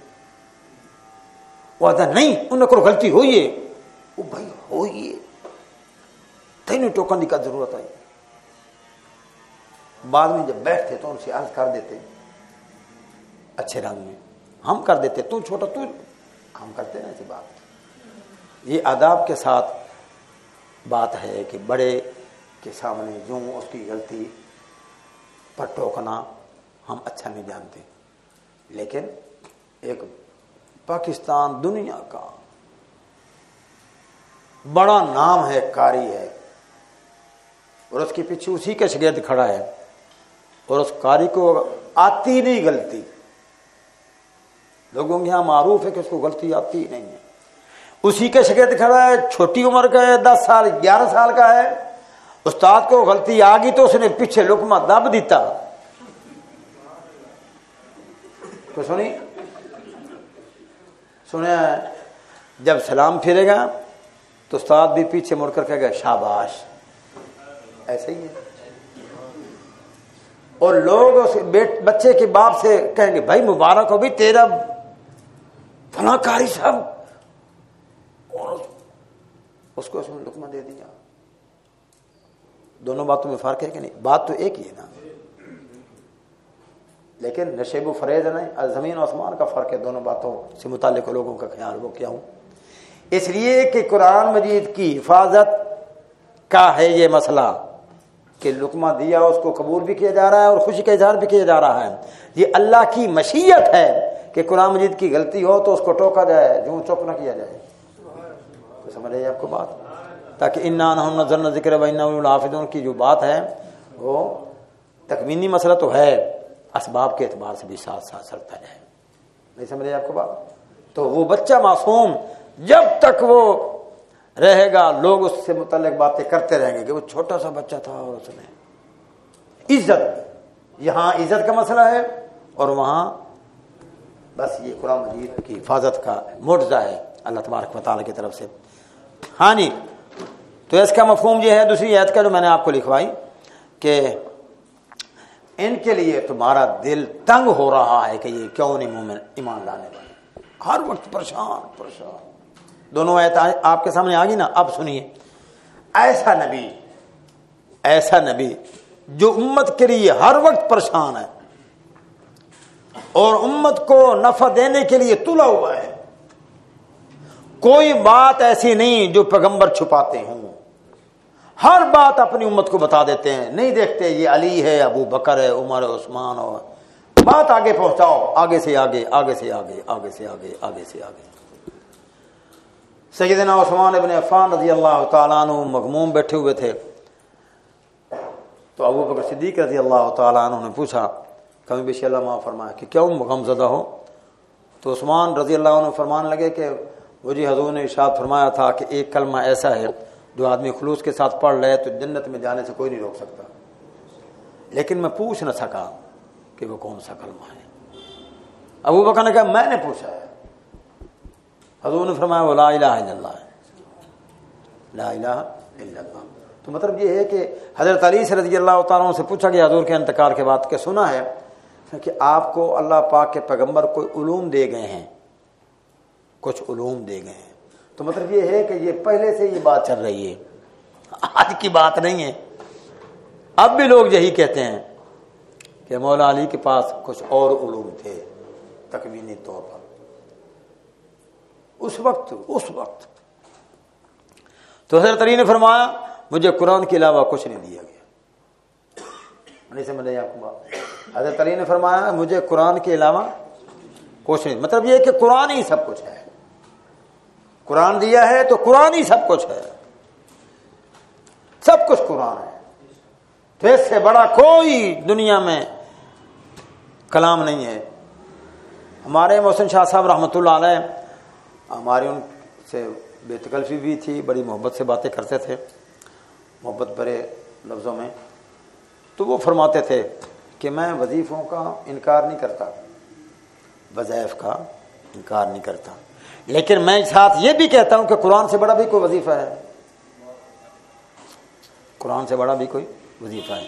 وہ آتا نہیں انہیں کو غلطی ہوئی ہے، وہ بھائی ہوئی ہے تینوں ٹوکن کی ضرورت ہے. بعد میں جب بیٹھتے تو ان سے عرض کر دیتے اچھے رنگ میں، ہم کر دیتے تو چھوٹا تو ہم کرتے ہیں ایسی بات. یہ آداب کے ساتھ بات ہے کہ بڑے کے سامنے یوں اس کی غلطی پر ٹوکنا ہم اچھا نہیں جانتے. لیکن ایک پاکستان دنیا کا بڑا نام ہے، قاری ہے، اور اس کے پیچھے اسی کے شاگرد کھڑا ہے اور اس قاری کو آتی نہیں غلطی. لوگوں کے یہاں معروف ہے کہ اس کو غلطی آتی ہی نہیں ہے. اسی کے شاگرد کھڑا ہے، چھوٹی عمر کا ہے، 10 سال 11 سال کا ہے. استاد کو غلطی آ گئی تو اس نے پیچھے لقمہ دب دیتا. تو سنیا جب سلام پھرے گا تو استاد بھی پیچھے مڑ کر کہے گا شاباش. ایسے ہی ہے. اور لوگ اس بچے کے باپ سے کہیں گے بھائی مبارک ہو بھی تیرا فلاں قاری صاحب، اور اس کو اس نے لقمہ دے دیا. دونوں باتوں میں فرق ہے کہ نہیں؟ بات تو ایک ہی ہے نا، لیکن نشیب و فریض نہیں، زمین و آسمان کا فرق ہے. دونوں باتوں سے متعلق لوگوں کا خیال وہ کیا ہوں. اس لیے کہ قرآن مجید کی حفاظت کا ہے یہ مسئلہ کہ لقمہ دیا اس کو قبول بھی کیا جا رہا ہے اور خوشی کا اظہار بھی کیا جا رہا ہے. یہ اللہ کی مشیت ہے کہ قرآن مجید کی غلطی ہو تو اس کو ٹوکا جائے، جو چپ نہ کیا جائے. تو سمجھ رہے آپ کو بات؟ تاکہ انا نحن نزلنا الذکر و انا له لحافظون کی جو بات ہے وہ تکوینی مسئلہ تو ہے، اسباب کے اعتبار سے بھی ساتھ ساتھ چلتا ہے. نہیں سمجھ رہے آپ کو بات؟ تو وہ بچہ معصوم جب تک وہ رہے گا لوگ اس سے متعلق باتیں کرتے رہیں گے کہ وہ چھوٹا سا بچہ تھا اور اس نے عزت، یہاں عزت کا مسئلہ ہے اور وہاں بس یہ قرآن مجید کی حفاظت کا معجزہ ہے اللہ تبارک و تعالیٰ کی طرف سے. ہاں جی، تو اس کا مفہوم یہ ہے دوسری آیت کا جو میں نے آپ کو لکھوائی کہ ان کے لیے تمہارا دل تنگ ہو رہا ہے کہ یہ کیوں نہیں مومن ایمان لانے والے، ہر وقت پریشان پریشان. دونوں آیت آپ کے سامنے آ گئی نا. اب سنیے، ایسا نبی جو امت کے لیے ہر وقت پریشان ہے اور امت کو نفع دینے کے لیے تلا ہوا ہے. کوئی بات ایسی نہیں جو پیغمبر چھپاتے ہوں، ہر بات اپنی امت کو بتا دیتے ہیں. نہیں دیکھتے یہ علی ہے، ابو بکر ہے، عمر ہے، عثمان ہو، بات آگے پہنچاؤ، آگے سے آگے، آگے سے آگے، آگے سے آگے، آگے سے آگے. سیدنا عثمان ابن عفان رضی اللہ تعالیٰ عنہ مغموم بیٹھے ہوئے تھے، تو ابو بکر صدیق رضی اللہ تعالیٰ عنہ نے پوچھا کمی بیشی اللہ معاف فرمایا کہ کیوں غم زدہ ہو؟ تو عثمان رضی اللہ عنہ فرمانے لگے کہ وہ جی حضور نے ارشاد فرمایا تھا کہ ایک کلمہ ایسا ہے جو آدمی خلوص کے ساتھ پڑھ لے تو جنت میں جانے سے کوئی نہیں روک سکتا، لیکن میں پوچھ نہ سکا کہ وہ کون سا کلمہ ہے. ابو بکر نے کہا میں نے پوچھا ہے. حضور نے فرمایا وہ لا الہ الا اللہ ہے، لا الہ الا اللہ. تو مطلب یہ ہے کہ حضرت علی سے رضی اللہ تعالیٰ عنہ سے پوچھا گیا حضور کے انتقال کے بعد کہ سنا ہے کہ آپ کو اللہ پاک کے پیغمبر کوئی علوم دے گئے ہیں، کچھ علوم دے گئے ہیں. تو مطلب یہ ہے کہ یہ پہلے سے یہ بات چل رہی ہے، آج کی بات نہیں ہے. اب بھی لوگ یہی کہتے ہیں کہ مولا علی کے پاس کچھ اور علوم تھے تکوینی طور پر اس وقت. تو حضرت علی نے فرمایا مجھے قرآن کے علاوہ کچھ نہیں دیا گیا. نہیں سمجھ آپ کو بات؟ حضرت علی نے فرمایا مجھے قرآن کے علاوہ کچھ نہیں. مطلب یہ کہ قرآن ہی سب کچھ ہے، قرآن دیا ہے تو قرآن ہی سب کچھ ہے، سب کچھ قرآن ہے. تو اس سے بڑا کوئی دنیا میں کلام نہیں ہے. ہمارے محسن شاہ صاحب رحمۃ اللہ علیہ ہماری ان سے بے تکلفی بھی تھی، بڑی محبت سے باتیں کرتے تھے، محبت بھرے لفظوں میں. تو وہ فرماتے تھے کہ میں وظیفوں کا انکار نہیں کرتا، وظائف کا انکار نہیں کرتا، لیکن میں ساتھ یہ بھی کہتا ہوں کہ قرآن سے بڑا بھی کوئی وظیفہ ہے، قرآن سے بڑا بھی کوئی وظیفہ ہے.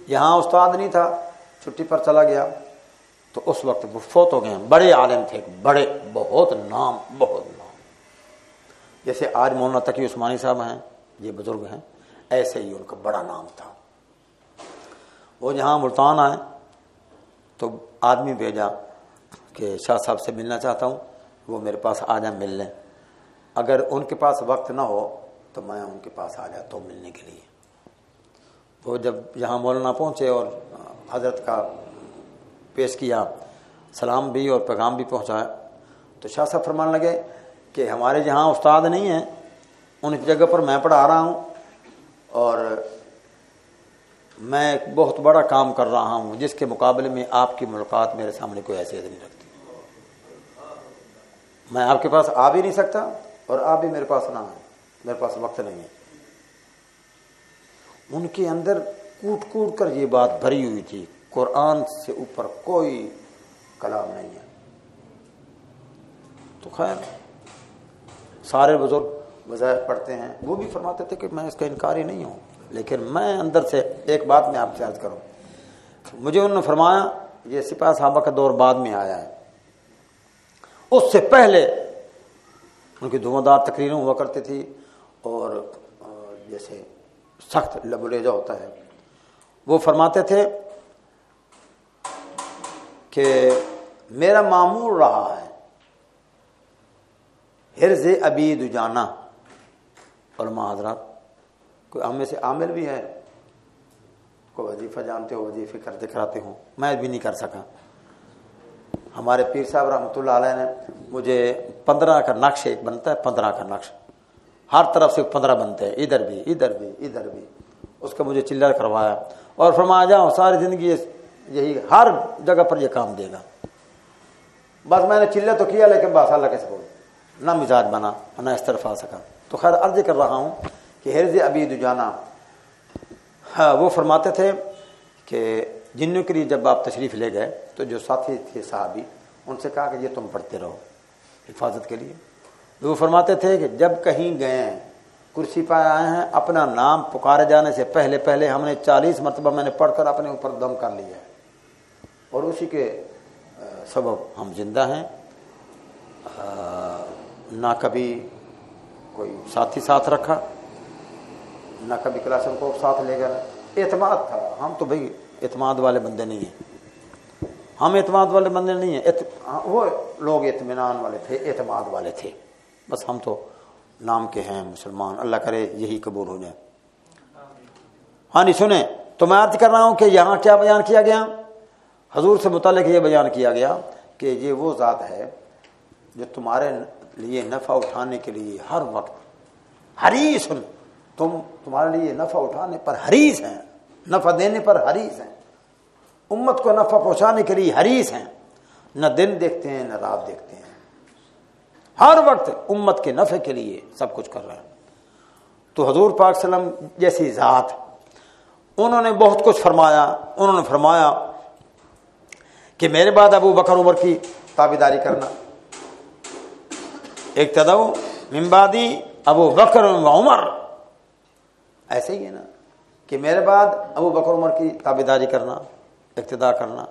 یہاں استاد نہیں تھا، چھٹی پر چلا گیا، تو اس وقت وہ فوت ہو گئے. بڑے عالم تھے، بڑے، بہت نام. جیسے آج مولانا تقی عثمانی صاحب ہیں، یہ بزرگ ہیں، ایسے ہی ان کا بڑا نام تھا. وہ جہاں ملتان آئے تو آدمی بھیجا کہ شاہ صاحب سے ملنا چاہتا ہوں، وہ میرے پاس آ جائیں مل لیں. اگر ان کے پاس وقت نہ ہو تو میں ان کے پاس آ جاتا ہوں ملنے کے لیے. وہ جب یہاں مولانا پہنچے اور حضرت کا پیش کیا، سلام بھی اور پیغام بھی پہنچایا، تو شاہ صاحب فرمانے لگے کہ ہمارے جہاں استاد نہیں ہیں، ان جگہ پر میں پڑھا رہا ہوں اور میں ایک بہت بڑا کام کر رہا ہوں جس کے مقابلے میں آپ کی ملاقات میرے سامنے کوئی حیثیت نہیں رکھتی. میں آپ کے پاس آ بھی نہیں سکتا اور آپ بھی میرے پاس نہ آئیں، میرے پاس وقت نہیں ہے. ان کے اندر کوٹ کوٹ کر یہ بات بھری ہوئی تھی، قرآن سے اوپر کوئی کلام نہیں ہے. تو خیر سارے بزرگ وظائف پڑھتے ہیں، وہ بھی فرماتے تھے کہ میں اس کا انکاری نہیں ہوں، لیکن میں اندر سے ایک بات میں آپ سے عرض کروں. مجھے انہوں نے فرمایا یہ سپاہ صحابہ کا دور بعد میں آیا ہے، اس سے پہلے ان کی دھواں تقریریں ہوا کرتی تھی اور جیسے سخت لبریزہ ہوتا ہے. وہ فرماتے تھے کہ میرا معمول رہا ہے حرز عبید جانا. علماء حضرات کوئی ہم میں سے عامل بھی ہے، کوئی وظیفہ جانتے ہو، وظیفے کرتے کراتے ہوں، میں بھی نہیں کر سکا. ہمارے پیر صاحب رحمۃ اللہ علیہ نے مجھے 15 کا نقش ایک بنتا ہے، 15 کا نقش ہر طرف سے 15 بنتے ہیں، ادھر بھی ادھر بھی ادھر بھی. اس کا مجھے چلر کروایا اور فرمایا جاؤ ساری زندگی یہی ہر جگہ پر یہ کام دے گا. بس میں نے چلر تو کیا لیکن بس اللہ کے سپورٹ نہ مزاج بنا نہ اس طرف آ سکا. تو خیر عرض کر رہا ہوں کہ حرز عبید جانا. ہاں وہ فرماتے تھے کہ جنوں کے لیے جب آپ تشریف لے گئے تو جو ساتھی تھے صحابی ان سے کہا کہ یہ تم پڑھتے رہو حفاظت کے لیے. وہ فرماتے تھے کہ جب کہیں گئے کرسی پہ آئے ہیں اپنا نام پکارے جانے سے پہلے پہلے ہم نے 40 مرتبہ میں نے پڑھ کر اپنے اوپر دم کر لیا ہے اور اسی کے سبب ہم زندہ ہیں. نہ کبھی کوئی ساتھی ساتھ رکھا, نہ کبھی کلاسن کو ساتھ لے گیا. اعتماد تھا. ہم تو بھائی اعتماد والے بندے نہیں ہیں, ہم اعتماد والے بندے نہیں ہیں. وہ لوگ اطمینان والے تھے, اعتماد والے تھے. بس ہم تو نام کے ہیں مسلمان, اللہ کرے یہی قبول ہو جائے. ہاں نہیں سنیں تو میں عرض کر رہا ہوں کہ یہاں کیا بیان کیا گیا, حضور سے متعلق یہ بیان کیا گیا کہ یہ وہ ذات ہے جو تمہارے لیے نفع اٹھانے کے لیے ہر وقت حریص, تمہارے لیے نفع اٹھانے پر حریص ہیں, نفع دینے پر حریص ہیں, امت کو نفع پہنچانے کے لیے حریص ہیں. نہ دن دیکھتے ہیں نہ رات دیکھتے ہیں, ہر وقت امت کے نفع کے لیے سب کچھ کر رہے ہیں. تو حضور پاک صلی اللہ علیہ وسلم جیسی ذات, انہوں نے بہت کچھ فرمایا. انہوں نے فرمایا کہ میرے بعد ابو بکر عمر کی تابعداری کرنا, اقتداء من بعدی ابو بکر و عمر, ایسے ہی ہے نا کہ میرے بعد ابو بکر عمر کی تابعداری کرنا, اقتداء کرنا.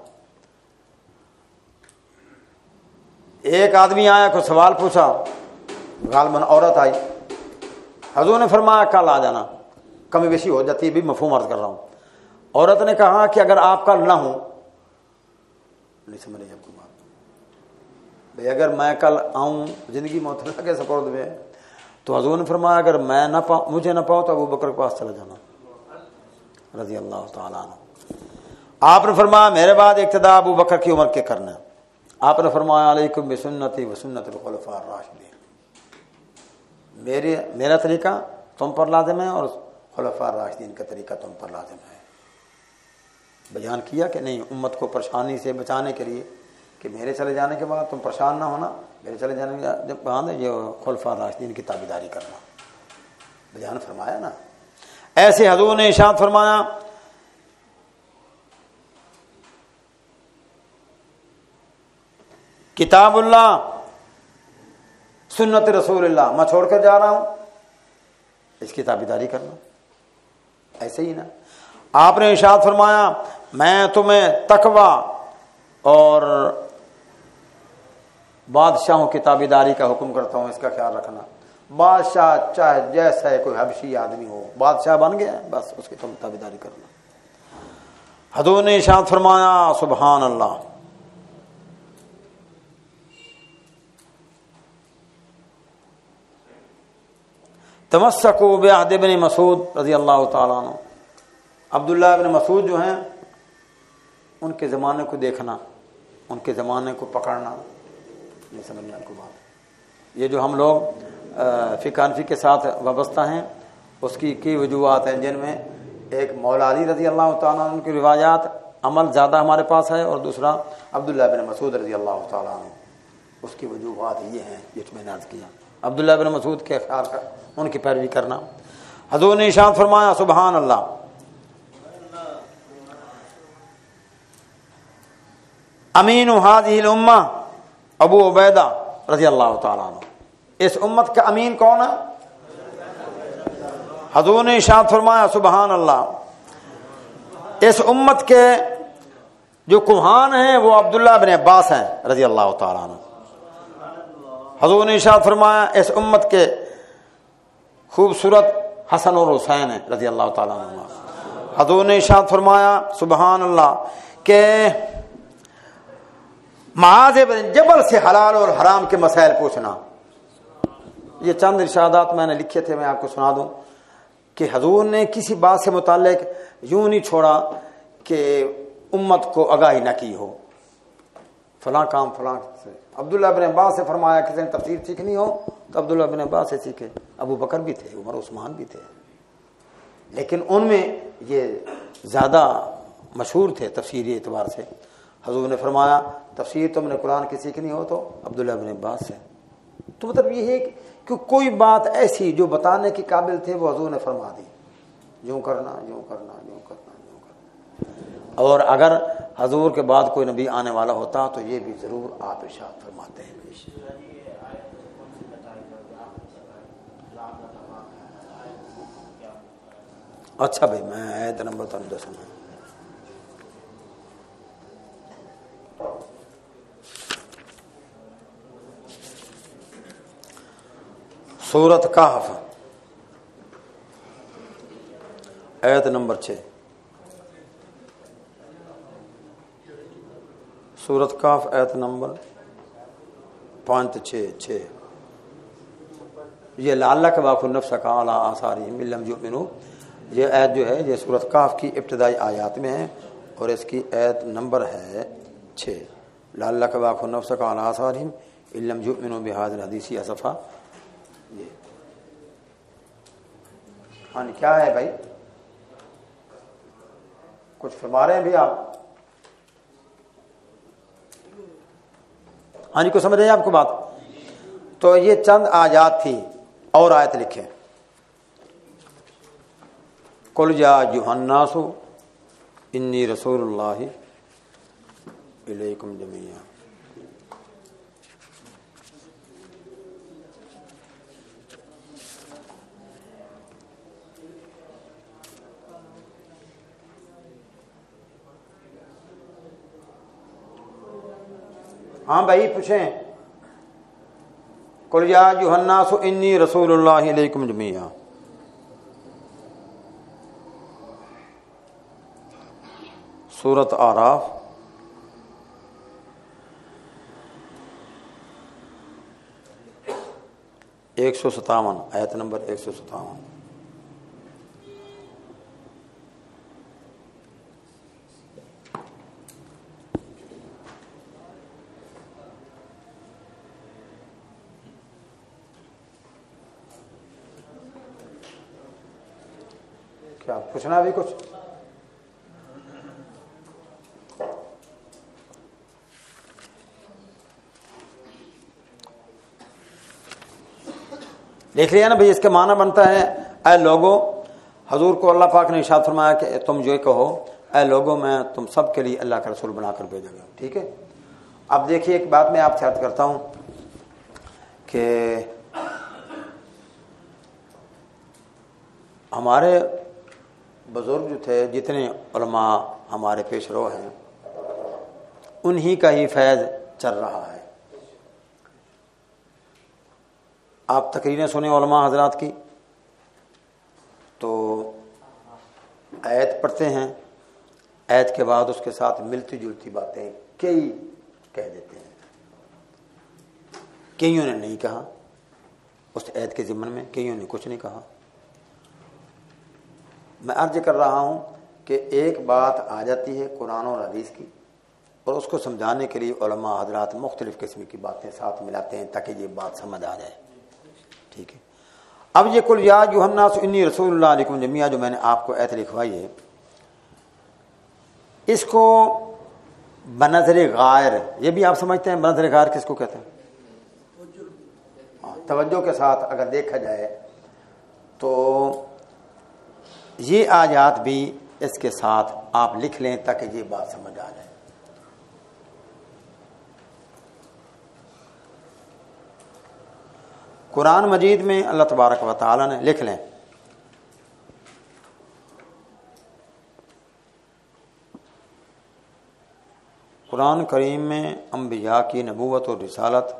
ایک آدمی آیا, کوئی سوال پوچھا, غالباً عورت آئی. حضور نے فرمایا کل آ جانا, کمی بیشی ہو جاتی ہے بھی, مفہوم عرض کر رہا ہوں. عورت نے کہا کہ اگر آپ کل نہ ہوں, نہیں سمجھ رہی آپ کو بات بھائی, اگر میں کل آؤں زندگی موت کے سپرد میں, تو حضور نے فرمایا اگر میں نہ پاؤں, مجھے نہ پاؤں تو ابو بکر کے پاس چلا جانا رضی اللہ تعالیٰ عنہ. آپ نے فرمایا میرے بعد اقتداء ابو بکر کی عمر کے کرنا. آپ نے فرمایا علیکم بسنتی و سنت الخلفاء الراشدین, میرا طریقہ تم پر لازم ہے اور خلفاء الراشدین کا طریقہ تم پر لازم ہے. بیان کیا کہ نہیں, امت کو پریشانی سے بچانے کے لیے کہ میرے چلے جانے کے بعد تم پریشان نہ ہونا, میرے چلے جانے کے بعد یہ خلفاء الراشدین کی تابعداری کرنا, بیان فرمایا نا. ایسے حضور نے ارشاد فرمایا کتاب اللہ سنت رسول اللہ, میں چھوڑ کر جا رہا ہوں, اس کی تابعداری کرنا. ایسے ہی نا آپ نے ارشاد فرمایا میں تمہیں تقوی اور بادشاہوں کی تابعداری کا حکم کرتا ہوں, اس کا خیال رکھنا. بادشاہ چاہے جیسا ہے, کوئی حبشی آدمی ہو, بادشاہ بن گیا بس اس کی تم تابعداری کرنا. حضور نے ارشاد فرمایا سبحان اللہ, تمسکوا بعہد ابن مسعود رضی اللہ تعالیٰ عنہ. عبداللہ ابن مسعود جو ہیں, ان کے زمانے کو دیکھنا, ان کے زمانے کو پکڑنا. نہیں سمجھنا آپ کو بات. یہ جو ہم لوگ فقہ حنفی کے ساتھ وابستہ ہیں, اس کی وجوہات ہیں, جن میں ایک مولا علی رضی اللہ تعالیٰ عنہ کی روایات عمل زیادہ ہمارے پاس ہے, اور دوسرا عبداللہ بن مسعود رضی اللہ تعالیٰ عنہ, اس کی وجوہات یہ ہیں جس میں نے عرض کیا. عبداللہ بن مسعود کے خیال کا ان کی پیروی کرنا. حضور نے ارشاد فرمایا سبحان اللہ, امین هذه الامہ ابو عبیدہ رضی اللہ تعالیٰ عنہ. اس امت کا امین کون ہے؟ حضور نے ارشاد فرمایا سبحان اللہ, اس امت کے جو کوہان ہیں وہ عبداللہ بن عباس ہیں رضی اللہ تعالیٰ عنہ. حضور نے ارشاد فرمایا اس امت کے خوبصورت حسن اور حسین ہیں رضی اللہ تعالیٰ عنہ. حضور نے ارشاد فرمایا سبحان اللہ کہ معاذ بن جبل سے حلال اور حرام کے مسائل پوچھنا. یہ چند ارشادات میں نے لکھے تھے, میں آپ کو سنا دوں کہ حضور نے کسی بات سے متعلق یوں نہیں چھوڑا کہ امت کو آگاہی نہ کی ہو, فلاں کام فلاں سے. عبداللہ بن عباس سے فرمایا کسی نے تفسیر سیکھنی ہو تو عبداللہ بن عباس سے سیکھے. ابو بکر بھی تھے, عمر عثمان بھی تھے, لیکن ان میں یہ زیادہ مشہور تھے تفسیری اعتبار سے. حضور نے فرمایا تفسیر تم نے قرآن کی سیکھنی ہو تو عبداللہ بن عباس سے. تو مطلب یہ ہے کہ کوئی بات ایسی جو بتانے کے قابل تھے وہ حضور نے فرما دی, یوں کرنا یوں کرنا یوں کرنا یوں کرنا. اور اگر حضور کے بعد کوئی نبی آنے والا ہوتا تو یہ بھی ضرور آپ ارشاد فرماتے ہیں. اچھا بھائی میں آیت نمبر تم دسنا. سورۃ کہف آیت نمبر 6. سورۃ کہف آیت نمبر 5-6. یہ لعلک باخ النفس کا علی آثارہم ان لم یؤمنوا، یہ آیت جو ہے یہ سورۃ کہف کی ابتدائی آیات میں ہے اور اس کی آیت نمبر ہے 6. لعلک باخ النفس کا علی آثارہم ان لم یؤمنوا بہذا الحدیث اسفا. ہاں کیا ہے بھائی، کچھ فرما رہے ہیں بھی آپ؟ ہاں جی کو سمجھ رہے ہیں آپ کو بات؟ تو یہ چند آیات تھی اور آیت لکھیں. قل یا ایھا الناس انی رسول اللہ الیکم جمیعا. ہاں بھائی پوچھیں. قل یا ایھا الناس انی رسول اللہ الیکم جمیعا. سورۃ اعراف ایک 157 آیت نمبر 157. کیا پوچھنا بھی کچھ؟ دیکھ لیا نا بھائی، اس کے معنی بنتا ہے اے لوگوں. حضور کو اللہ پاک نے ارشاد فرمایا کہ تم جو کہو اے لوگوں میں تم سب کے لیے اللہ کا رسول بنا کر بھیجا گیا. ٹھیک ہے. اب دیکھیے ایک بات میں آپ سے عرض کرتا ہوں کہ ہمارے بزرگ جو تھے، جتنے علماء ہمارے پیش رو ہیں، انہی کا ہی فیض چل رہا ہے. آپ تقریریں سنیں علماء حضرات کی تو آیت پڑھتے ہیں، آیت کے بعد اس کے ساتھ ملتی جلتی باتیں کئی کہہ دیتے ہیں. کئیوں نے نہیں کہا اس آیت کے ضمن میں، کئیوں نے کچھ نہیں کہا. میں عرض کر رہا ہوں کہ ایک بات آ جاتی ہے قرآن اور حدیث کی، اور اس کو سمجھانے کے لیے علماء حضرات مختلف قسم کی باتیں ساتھ ملاتے ہیں تاکہ یہ بات سمجھ آ جائے. ٹھیک ہے. اب یہ قل یا ایھا الناس انی رسول اللہ علیکم جمیعا جو میں نے آپ کو آیت لکھوائی ہے، اس کو بنظر غائر، یہ بھی آپ سمجھتے ہیں بنظر غائر کس کو کہتے ہیں؟ توجہ کے ساتھ اگر دیکھا جائے تو یہ آیات بھی اس کے ساتھ آپ لکھ لیں تاکہ یہ بات سمجھ آ جائے. قرآن مجید میں اللہ تبارک و تعالی نے، لکھ لیں، قرآن کریم میں انبیاء کی نبوت اور رسالت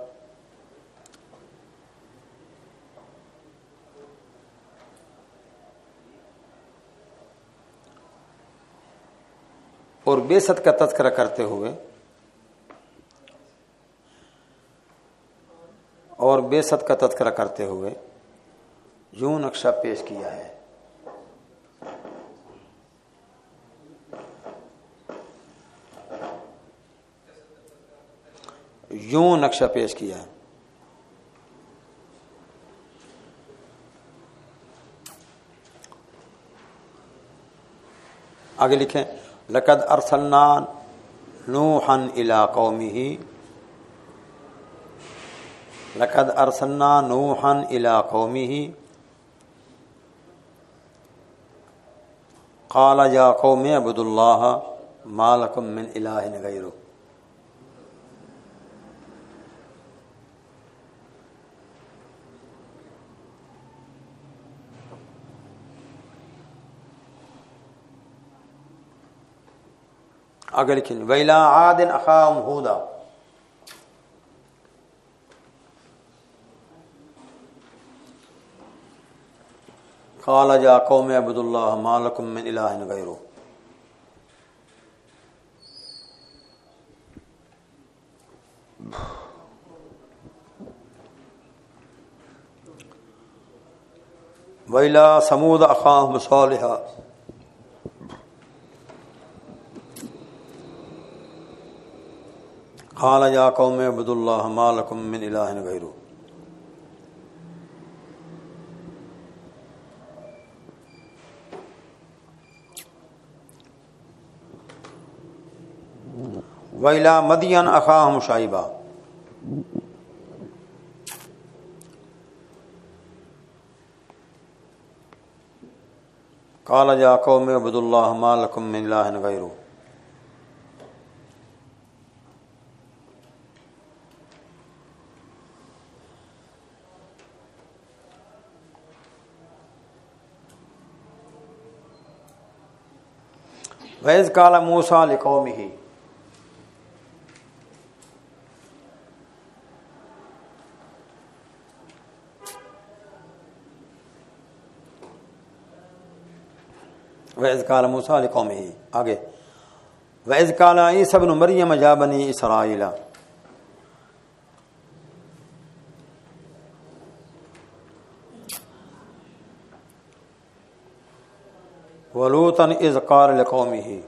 اور بعثت کا تذکرہ کرتے ہوئے یوں نقشہ پیش کیا ہے. یوں نقشہ پیش کیا ہے. آگے لکھیں لقد ارسلنا نوحا الی قومہ، لقد ارسلنا نوحا الی قومہ قال یا قوم اعبدوا اللہ ما لکم من الہ غیرہ. آگے لکھیں وَإِلَىٰ عَادٍ أَخَاهُمْ هُودًا. قَالَ يَا قَوْمِ اعْبُدُوا اللَّهَ مَا لَكُم مِّنْ إِلَٰهٍ غَيْرُهُ. وَإِلَىٰ ثَمُودَ أَخَاهُمْ صَالِحًا. قال يا قوم اعبدوا الله ما لكم من إله غيره. وإلى مدين أخاهم شعيبا. قال يا قوم اعبدوا الله ما لكم من إله غيره. وَإِذْ قَالَ مُوسَىٰ لِقَوْمِهِ. وَإِذْ قَالَ مُوسَىٰ لِقَوْمِهِ. آگے وَإِذْ قَالَ عِيسَىٰ ابْنُ مَرْيَمَ يَا بَنِي إِسْرَائِيلَ وَلُوطًا إِذْ قَالَ لِقَوْمِهِ.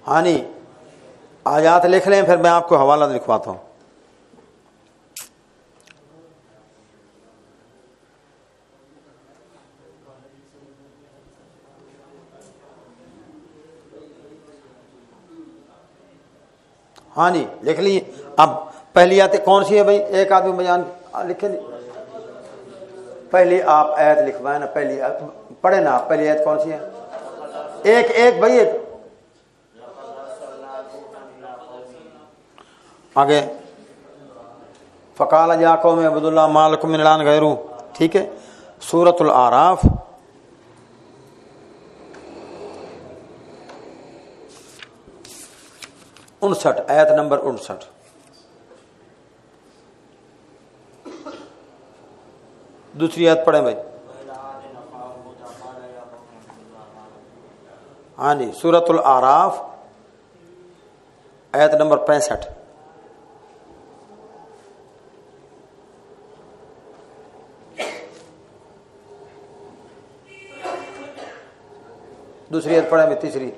ہاں نہیں آیات لکھ لیں پھر میں آپ کو حوالہ لکھواتا ہوں. ہاں جی لکھ لیے. اب پہلی آیت کون سی ہے بھائی؟ ایک آدمی بیان لکھے نہیں. پہلی آپ آیت لکھوائیں نا. پہلی پڑھے نا آپ. پہلی آیت کون سی ہے؟ ایک ایک بھائی ایک. آگے فقال یا قوم اعبدوا اللہ ما لکم من الہ غیرہ. ٹھیک ہے. سورۃ الاعراف آیت نمبر 59. دوسری آیت پڑھیں بھائی. ہاں جی سورۃ الاعراف آیت نمبر 65. دوسری آیت پڑھیں بھائی. تیسری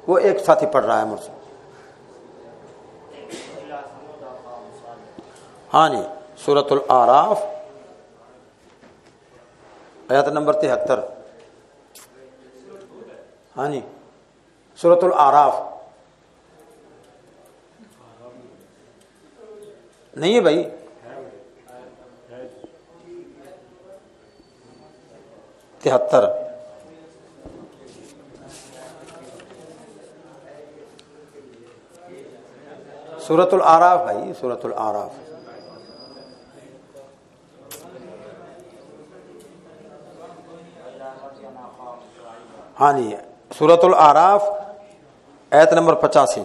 وہ ایک ساتھی پڑھ رہا ہے مجھ سے. ہاں جی سورۃ الاعراف آیت نمبر 73. ہاں جی سورۃ الاعراف نہیں ہے بھائی. تہتر. سورۃ الاعراف بھائی. سورۃ الاعراف ہاں جی سورۃ الاعراف آیت نمبر 85.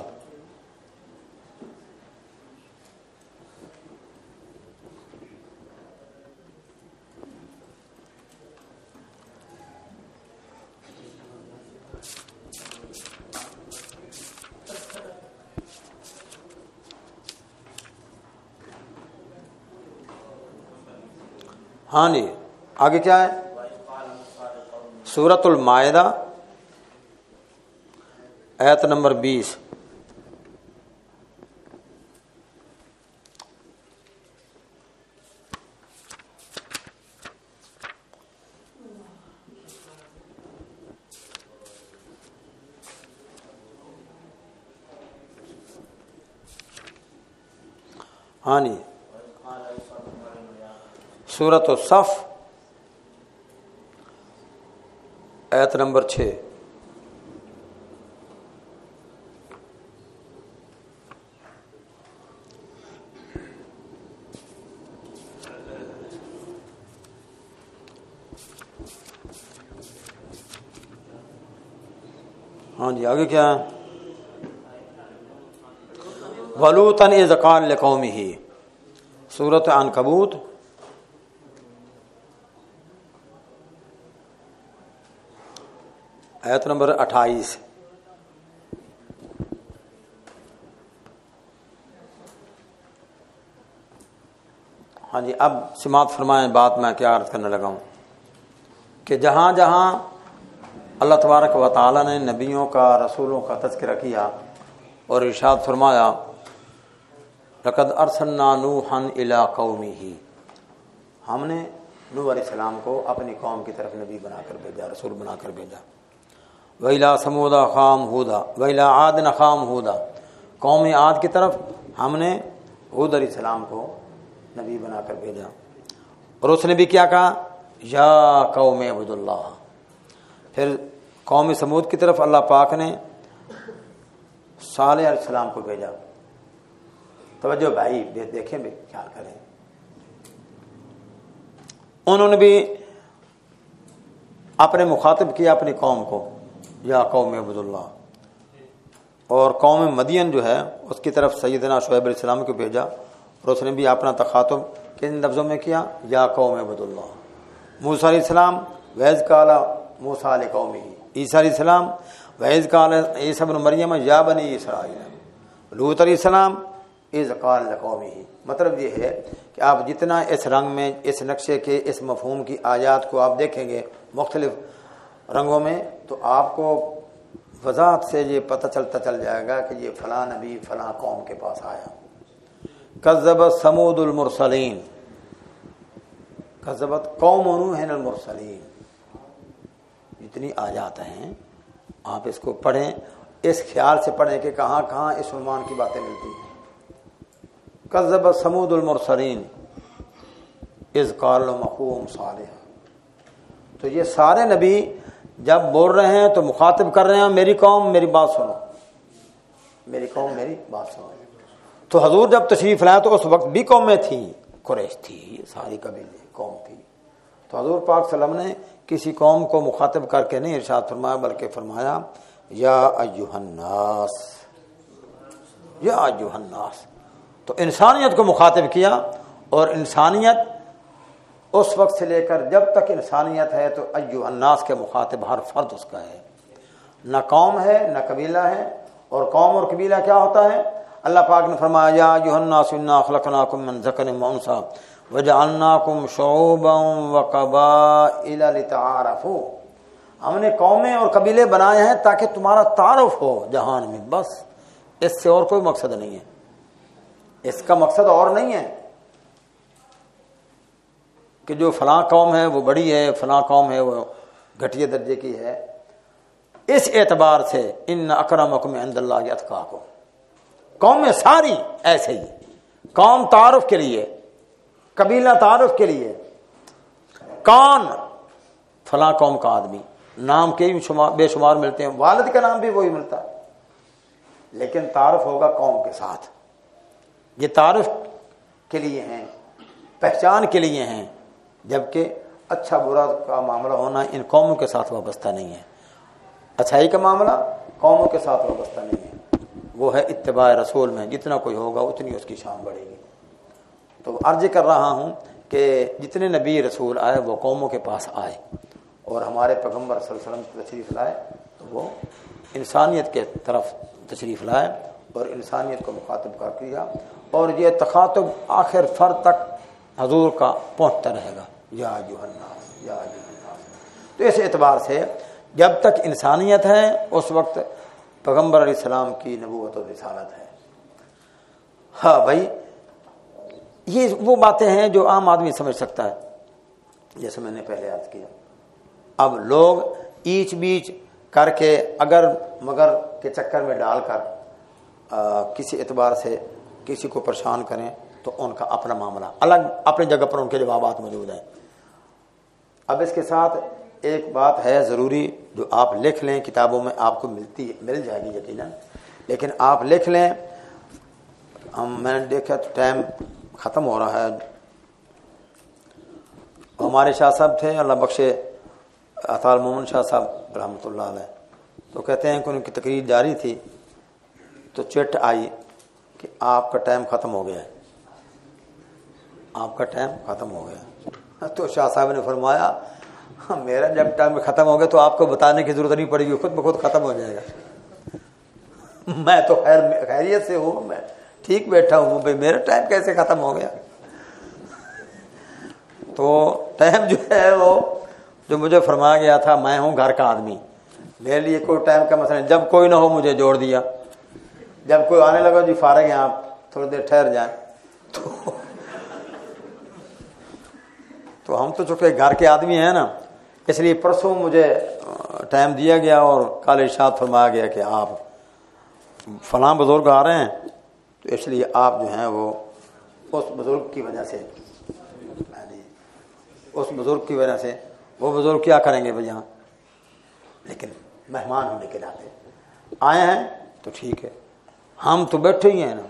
ہاں جی آگے کیا ہے؟ سورۃ المائدہ آیت نمبر 20. ہاں جی سورۃ الصف آیت نمبر 6. ہاں جی آگے کیا ہے؟ وَلُوطًا إِذْ قَالَ لِقَوْمِهِ سورۃ عنکبوت آیت نمبر 28. ہاں جی اب سماعت فرمائیں بات میں کیا عرض کرنے لگا ہوں کہ جہاں جہاں اللہ تبارک و تعالی نے نبیوں کا رسولوں کا تذکرہ کیا اور ارشاد فرمایا لقد ارسلنا نوحا الی قومہ، ہم نے نوح علیہ السلام کو اپنی قوم کی طرف نبی بنا کر بھیجا، رسول بنا کر بھیجا. وَإِلَىٰ ثَمُودَ أَخَاهُمْ هُودًا وَإِلَىٰ عَادٍ أَخَاهُمْ هُودًا، قوم عاد کی طرف ہم نے ہود علیہ السلام کو نبی بنا کر بھیجا. اور اس نے بھی کیا کہا؟ یا قوم اعبدوا اللہ. پھر قوم سمود کی طرف اللہ پاک نے صالح علیہ السلام کو بھیجا. توجہ بھائی دیکھیں بھی خیال کریں، انہوں نے بھی اپنے مخاطب کیا اپنی قوم کو یا قوم اعبدوا اللہ. اور قوم مدین جو ہے اس کی طرف سیدنا شعیب علیہ السلام کو بھیجا اور اس نے بھی اپنا تخاطب کن لفظوں میں کیا؟ یا قوم اعبدوا اللہ. موسیٰ علیہ السلام وَإِذْ قَالَ مُوسَىٰ لِقَوْمِهِ، عیسیٰ علیہ السلام وَإِذْ قَالَ عیسیٰ ابن مریم یا بنی اسرائیل، لوط علیہ السلام اِذْ قَالَ لِقَوْمِهِ. مطلب یہ ہے کہ آپ جتنا اس رنگ میں اس نقشے کے اس مفہوم کی آیات کو آپ دیکھیں گے مختلف رنگوں میں تو آپ کو وضاحت سے یہ پتہ چلتا چل جائے گا کہ یہ فلاں نبی فلاں قوم کے پاس آیا. کذبت ثمود المرسلین، کذبت قوم نوح المرسلین. جتنی آیات ہیں آپ اس کو پڑھیں، اس خیال سے پڑھیں کہ کہاں کہاں اس عنوان کی باتیں ملتی ہیں. کذبت ثمود المرسلین اذ قال لهم اخوهم صالح. تو یہ سارے نبی جب بول رہے ہیں تو مخاطب کر رہے ہیں میری قوم میری بات سنو، میری قوم میری بات سنو. تو حضور جب تشریف لائے تو اس وقت بھی قومیں تھیں، قریش تھی، ساری قبیلے قوم تھی. تو حضور پاک صلی اللہ علیہ وسلم نے کسی قوم کو مخاطب کر کے نہیں ارشاد فرمایا بلکہ فرمایا یا ایھا الناس، یا ایھا الناس. تو انسانیت کو مخاطب کیا اور انسانیت اس وقت سے لے کر جب تک انسانیت ہے تو ایھا الناس کے مخاطب ہر فرد اس کا ہے، نہ قوم ہے نہ قبیلہ ہے. اور قوم اور قبیلہ کیا ہوتا ہے؟ اللہ پاک نے فرمایا یا ایھا الناس انا خلقناکم من ذکر وانثی وجعلناکم شعوبا وقبائل لتعارفوا. ہم نے قومیں اور قبیلے بنائے ہیں تاکہ تمہارا تعارف ہو جہان میں، بس اس سے اور کوئی مقصد نہیں ہے. اس کا مقصد اور نہیں ہے کہ جو فلاں قوم ہے وہ بڑی ہے، فلاں قوم ہے وہ گھٹیا درجے کی ہے. اس اعتبار سے ان اکرمکم عند اللہ اتقاکم. قومیں ساری ایسے ہی، قوم تعارف کے لیے، قبیلہ تعارف کے لیے. کون؟ فلاں قوم کا آدمی، نام کے بھی بے شمار ملتے ہیں، والد کا نام بھی وہی ملتا ہے، لیکن تعارف ہوگا قوم کے ساتھ. یہ تعارف کے لیے ہیں، پہچان کے لیے ہیں، جبکہ اچھا برا کا معاملہ ہونا ان قوموں کے ساتھ وابستہ نہیں ہے. اچھائی کا معاملہ قوموں کے ساتھ وابستہ نہیں ہے، وہ ہے اتباع رسول میں. جتنا کوئی ہوگا اتنی اس کی شان بڑھے گی. تو عرض کر رہا ہوں کہ جتنے نبی رسول آئے وہ قوموں کے پاس آئے اور ہمارے پیغمبر صلی اللہ علیہ وسلم تشریف لائے تو وہ انسانیت کے طرف تشریف لائے اور انسانیت کو مخاطب کر دیا. اور یہ تخاطب آخر فرد تک حضور کا پہنچتا رہے گا یا ایھا الناس یا ایھا الناس. تو اس اعتبار سے جب تک انسانیت ہے اس وقت پیغمبر علیہ السلام کی نبوت و رسالت ہے. ہاں بھائی یہ وہ باتیں ہیں جو عام آدمی سمجھ سکتا ہے، جیسے میں نے پہلے عرض کیا. اب لوگ ایچ بیچ کر کے اگر مگر کے چکر میں ڈال کر کسی اعتبار سے کسی کو پریشان کریں تو ان کا اپنا معاملہ الگ، اپنی جگہ پر ان کے جوابات موجود ہیں۔ اب اس کے ساتھ ایک بات ہے ضروری جو آپ لکھ لیں، کتابوں میں آپ کو مل جائے گی یقیناً، لیکن آپ لکھ لیں۔ میں نے دیکھا تو ٹائم ختم ہو رہا ہے۔ ہمارے شاہ صاحب تھے، اللہ بخشے، عطا المومن شاہ صاحب رحمۃ اللہ علیہ، تو کہتے ہیں کہ ان کی تقریر جاری تھی تو چٹ آئی کہ آپ کا ٹائم ختم ہو گیا ہے، آپ کا ٹائم ختم ہو گیا۔ تو شاہ صاحب نے فرمایا میرا جب ٹائم ختم ہو گیا تو آپ کو بتانے کی ضرورت نہیں پڑے گی، خود بخود ختم ہو جائے گا۔ میں تو خیریت سے ہوں، میں ٹھیک بیٹھا ہوں، بھائی میرا ٹائم کیسے ختم ہو گیا؟ تو ٹائم جو ہے وہ جو مجھے فرمایا گیا تھا، میں ہوں گھر کا آدمی، میرے لیے کوئی ٹائم کا مسئلہ نہیں، جب کوئی نہ ہو مجھے جوڑ دیا، جب کوئی آنے لگا جی فارغ ہیں آپ تھوڑی دیر ٹھہر جائیں، تو ہم تو چونکہ گھر کے آدمی ہیں نا، اس لیے پرسوں مجھے ٹائم دیا گیا اور کل ارشاد فرمایا گیا کہ آپ فلاں بزرگ آ رہے ہیں، تو اس لیے آپ جو ہیں وہ اس بزرگ کی وجہ سے، اس بزرگ کی وجہ سے، وہ بزرگ کیا کریں گے بھائی یہاں، لیکن مہمان ہونے کے ناطے آئے ہیں تو ٹھیک ہے، ہم تو بیٹھے ہی ہیں نا۔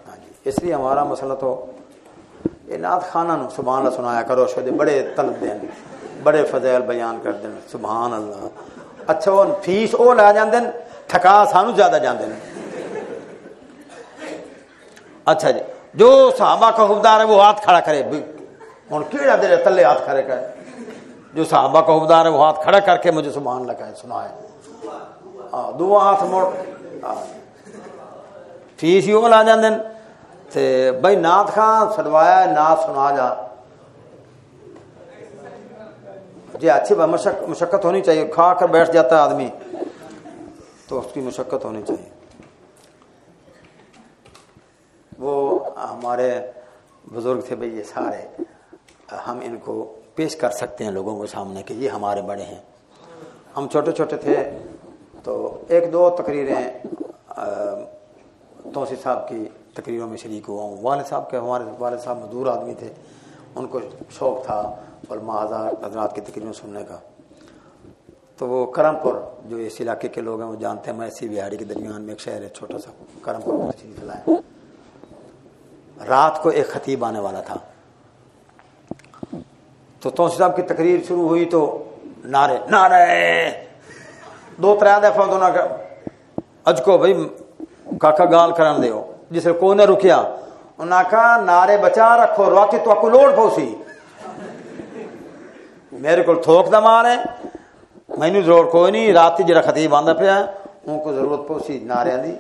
ہاں جی، اس لیے ہمارا مسئلہ تو یہ نعت خانہ نو سبحان اللہ سنایا کرو، شد بڑے طلب دین، بڑے فضائل بیان کر دین، سبحان اللہ۔ اچھا وہ فیس وہ لا جاندے تھکا سانو زیادہ جاندے۔ اچھا جی، جو صحابہ کا حبدار ہے وہ ہاتھ کھڑا کرے، ہوں کیڑا دے تلے ہاتھ کھڑے کرے، جو صحابہ کا حبدار ہے وہ ہاتھ کھڑا کر کے مجھے سبحان اللہ کہے، سنائے، دو ہاتھ موڑ، فیس ہی وہ لا جاندے تے بھائی نعت خان سدوایا نعت سنا جا، جی اچھی مشقت ہونی چاہیے، کھا کر بیٹھ جاتا ہے آدمی تو اس کی مشقت ہونی چاہیے۔ وہ ہمارے بزرگ تھے بھائی، یہ سارے ہم ان کو پیش کر سکتے ہیں لوگوں کے سامنے کہ یہ ہمارے بڑے ہیں۔ ہم چھوٹے چھوٹے تھے تو ایک دو تقریریں توسی صاحب کی تقریروں میں شریک ہوا ہوں۔ والد صاحب کے، ہمارے والد صاحب مزدور آدمی تھے، ان کو شوق تھا علماء حضرات کی تقریریں سننے کا، تو وہ کرم پور، جو اس علاقے کے لوگ ہیں وہ جانتے ہیں، میسی بہاڑی کے درمیان میں ایک شہر ہے چھوٹا سا، کرم پور تشریف لائے۔ رات کو ایک خطیب آنے والا تھا، تو توسی صاحب کی تقریر شروع ہوئی تو نعرے نعرے دو ترے دفعہ دونوں کا اج کو بھائی کاکا گال کرن دیو، جسے کوئی نہ رکیا، انہاں کہا نعرے بچا رکھو، راتی تو کو لوڑ پوسی، میرے کو تھوک دا مال ہے، مینوں ضرور کوئی نہیں، راتی جڑا خطیب آندا پیا ان کو ضرورت پوسی نعرے دی،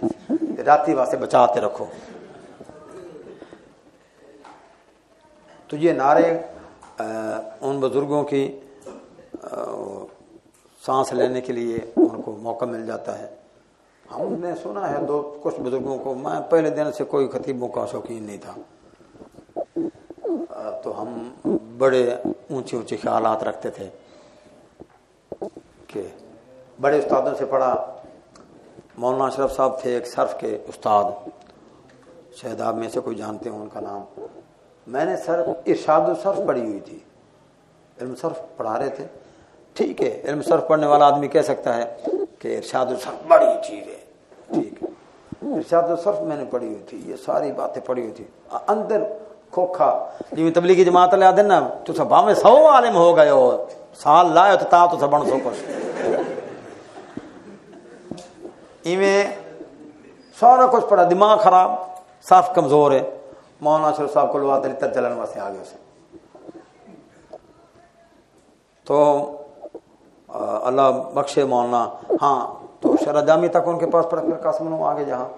راتی واسطے بچاتے رکھو۔ تو یہ نعرے ان بزرگوں کی سانس لینے کے لیے ان کو موقع مل جاتا ہے۔ ہم نے سنا ہے کچھ بزرگوں کو، میں پہلے دن سے کوئی خطیبوں کا شوقین نہیں تھا، تو ہم بڑے اونچے اونچے خیالات رکھتے تھے کہ بڑے استادوں سے پڑھا۔ مولانا اشرف صاحب تھے ایک صرف کے استاد، شاید آپ میں سے کوئی جانتے ہوں ان کا نام۔ میں نے ارشاد الصرف پڑھی ہوئی تھی، علم صرف پڑھا رہے تھے، ٹھیک ہے، علم صرف پڑھنے والا آدمی کہہ سکتا ہے کہ ارشاد الصرف بڑی چیز ہے، ٹھیک ہے، ارشاد الصرف میں نے پڑھی ہوئی تھی، یہ ساری باتیں پڑھی ہوئی تھی، اندر کھوکھا جی تبلیغی جماعت والے آدھے نا تو سب میں 100 عالم ہو گئے ہو، سال لائے تو تا تو سب بن سو کچھ ایویں سارا کچھ پڑھا، دماغ خراب، صرف کمزور ہے۔ مولانا اشرف صاحب کو لوا دلی تک چلن واسطے آ گئے اسے، تو اللہ بخشے مولانا، ہاں تو شرح جامی تک ان کے پاس پڑھ کر قاسم آگے جہاں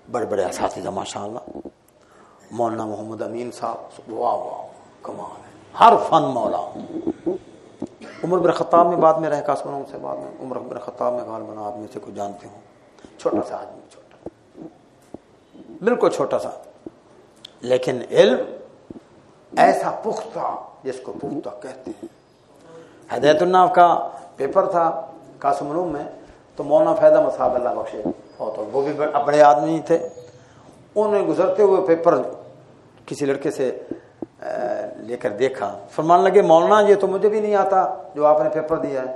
بڑے بڑے اساتذہ ماشاء اللہ، مولانا محمد امین صاحب، واہ واہ کمال ہے، ہر فن مولا۔ عمر بن خطاب میں بعد میں رہے قاسم سے، بعد میں عمر بن خطاب میں غالباً آپ میں سے کوئی جانتے ہوں، چھوٹا سا آدمی، چھوٹا بالکل چھوٹا سا، لیکن علم ایسا پختہ جس کو پختہ کہتے ہیں۔ ہدایت الناف کا پیپر تھا قاسم میں، تو مولانا فیض احمد صاحب اللہ بخشے وہ بھی بڑے آدمی تھے، انہوں نے گزرتے ہوئے پیپر کسی لڑکے سے لے کر دیکھا، فرمانے لگے مولانا یہ تو مجھے بھی نہیں آتا جو آپ نے پیپر دیا ہے.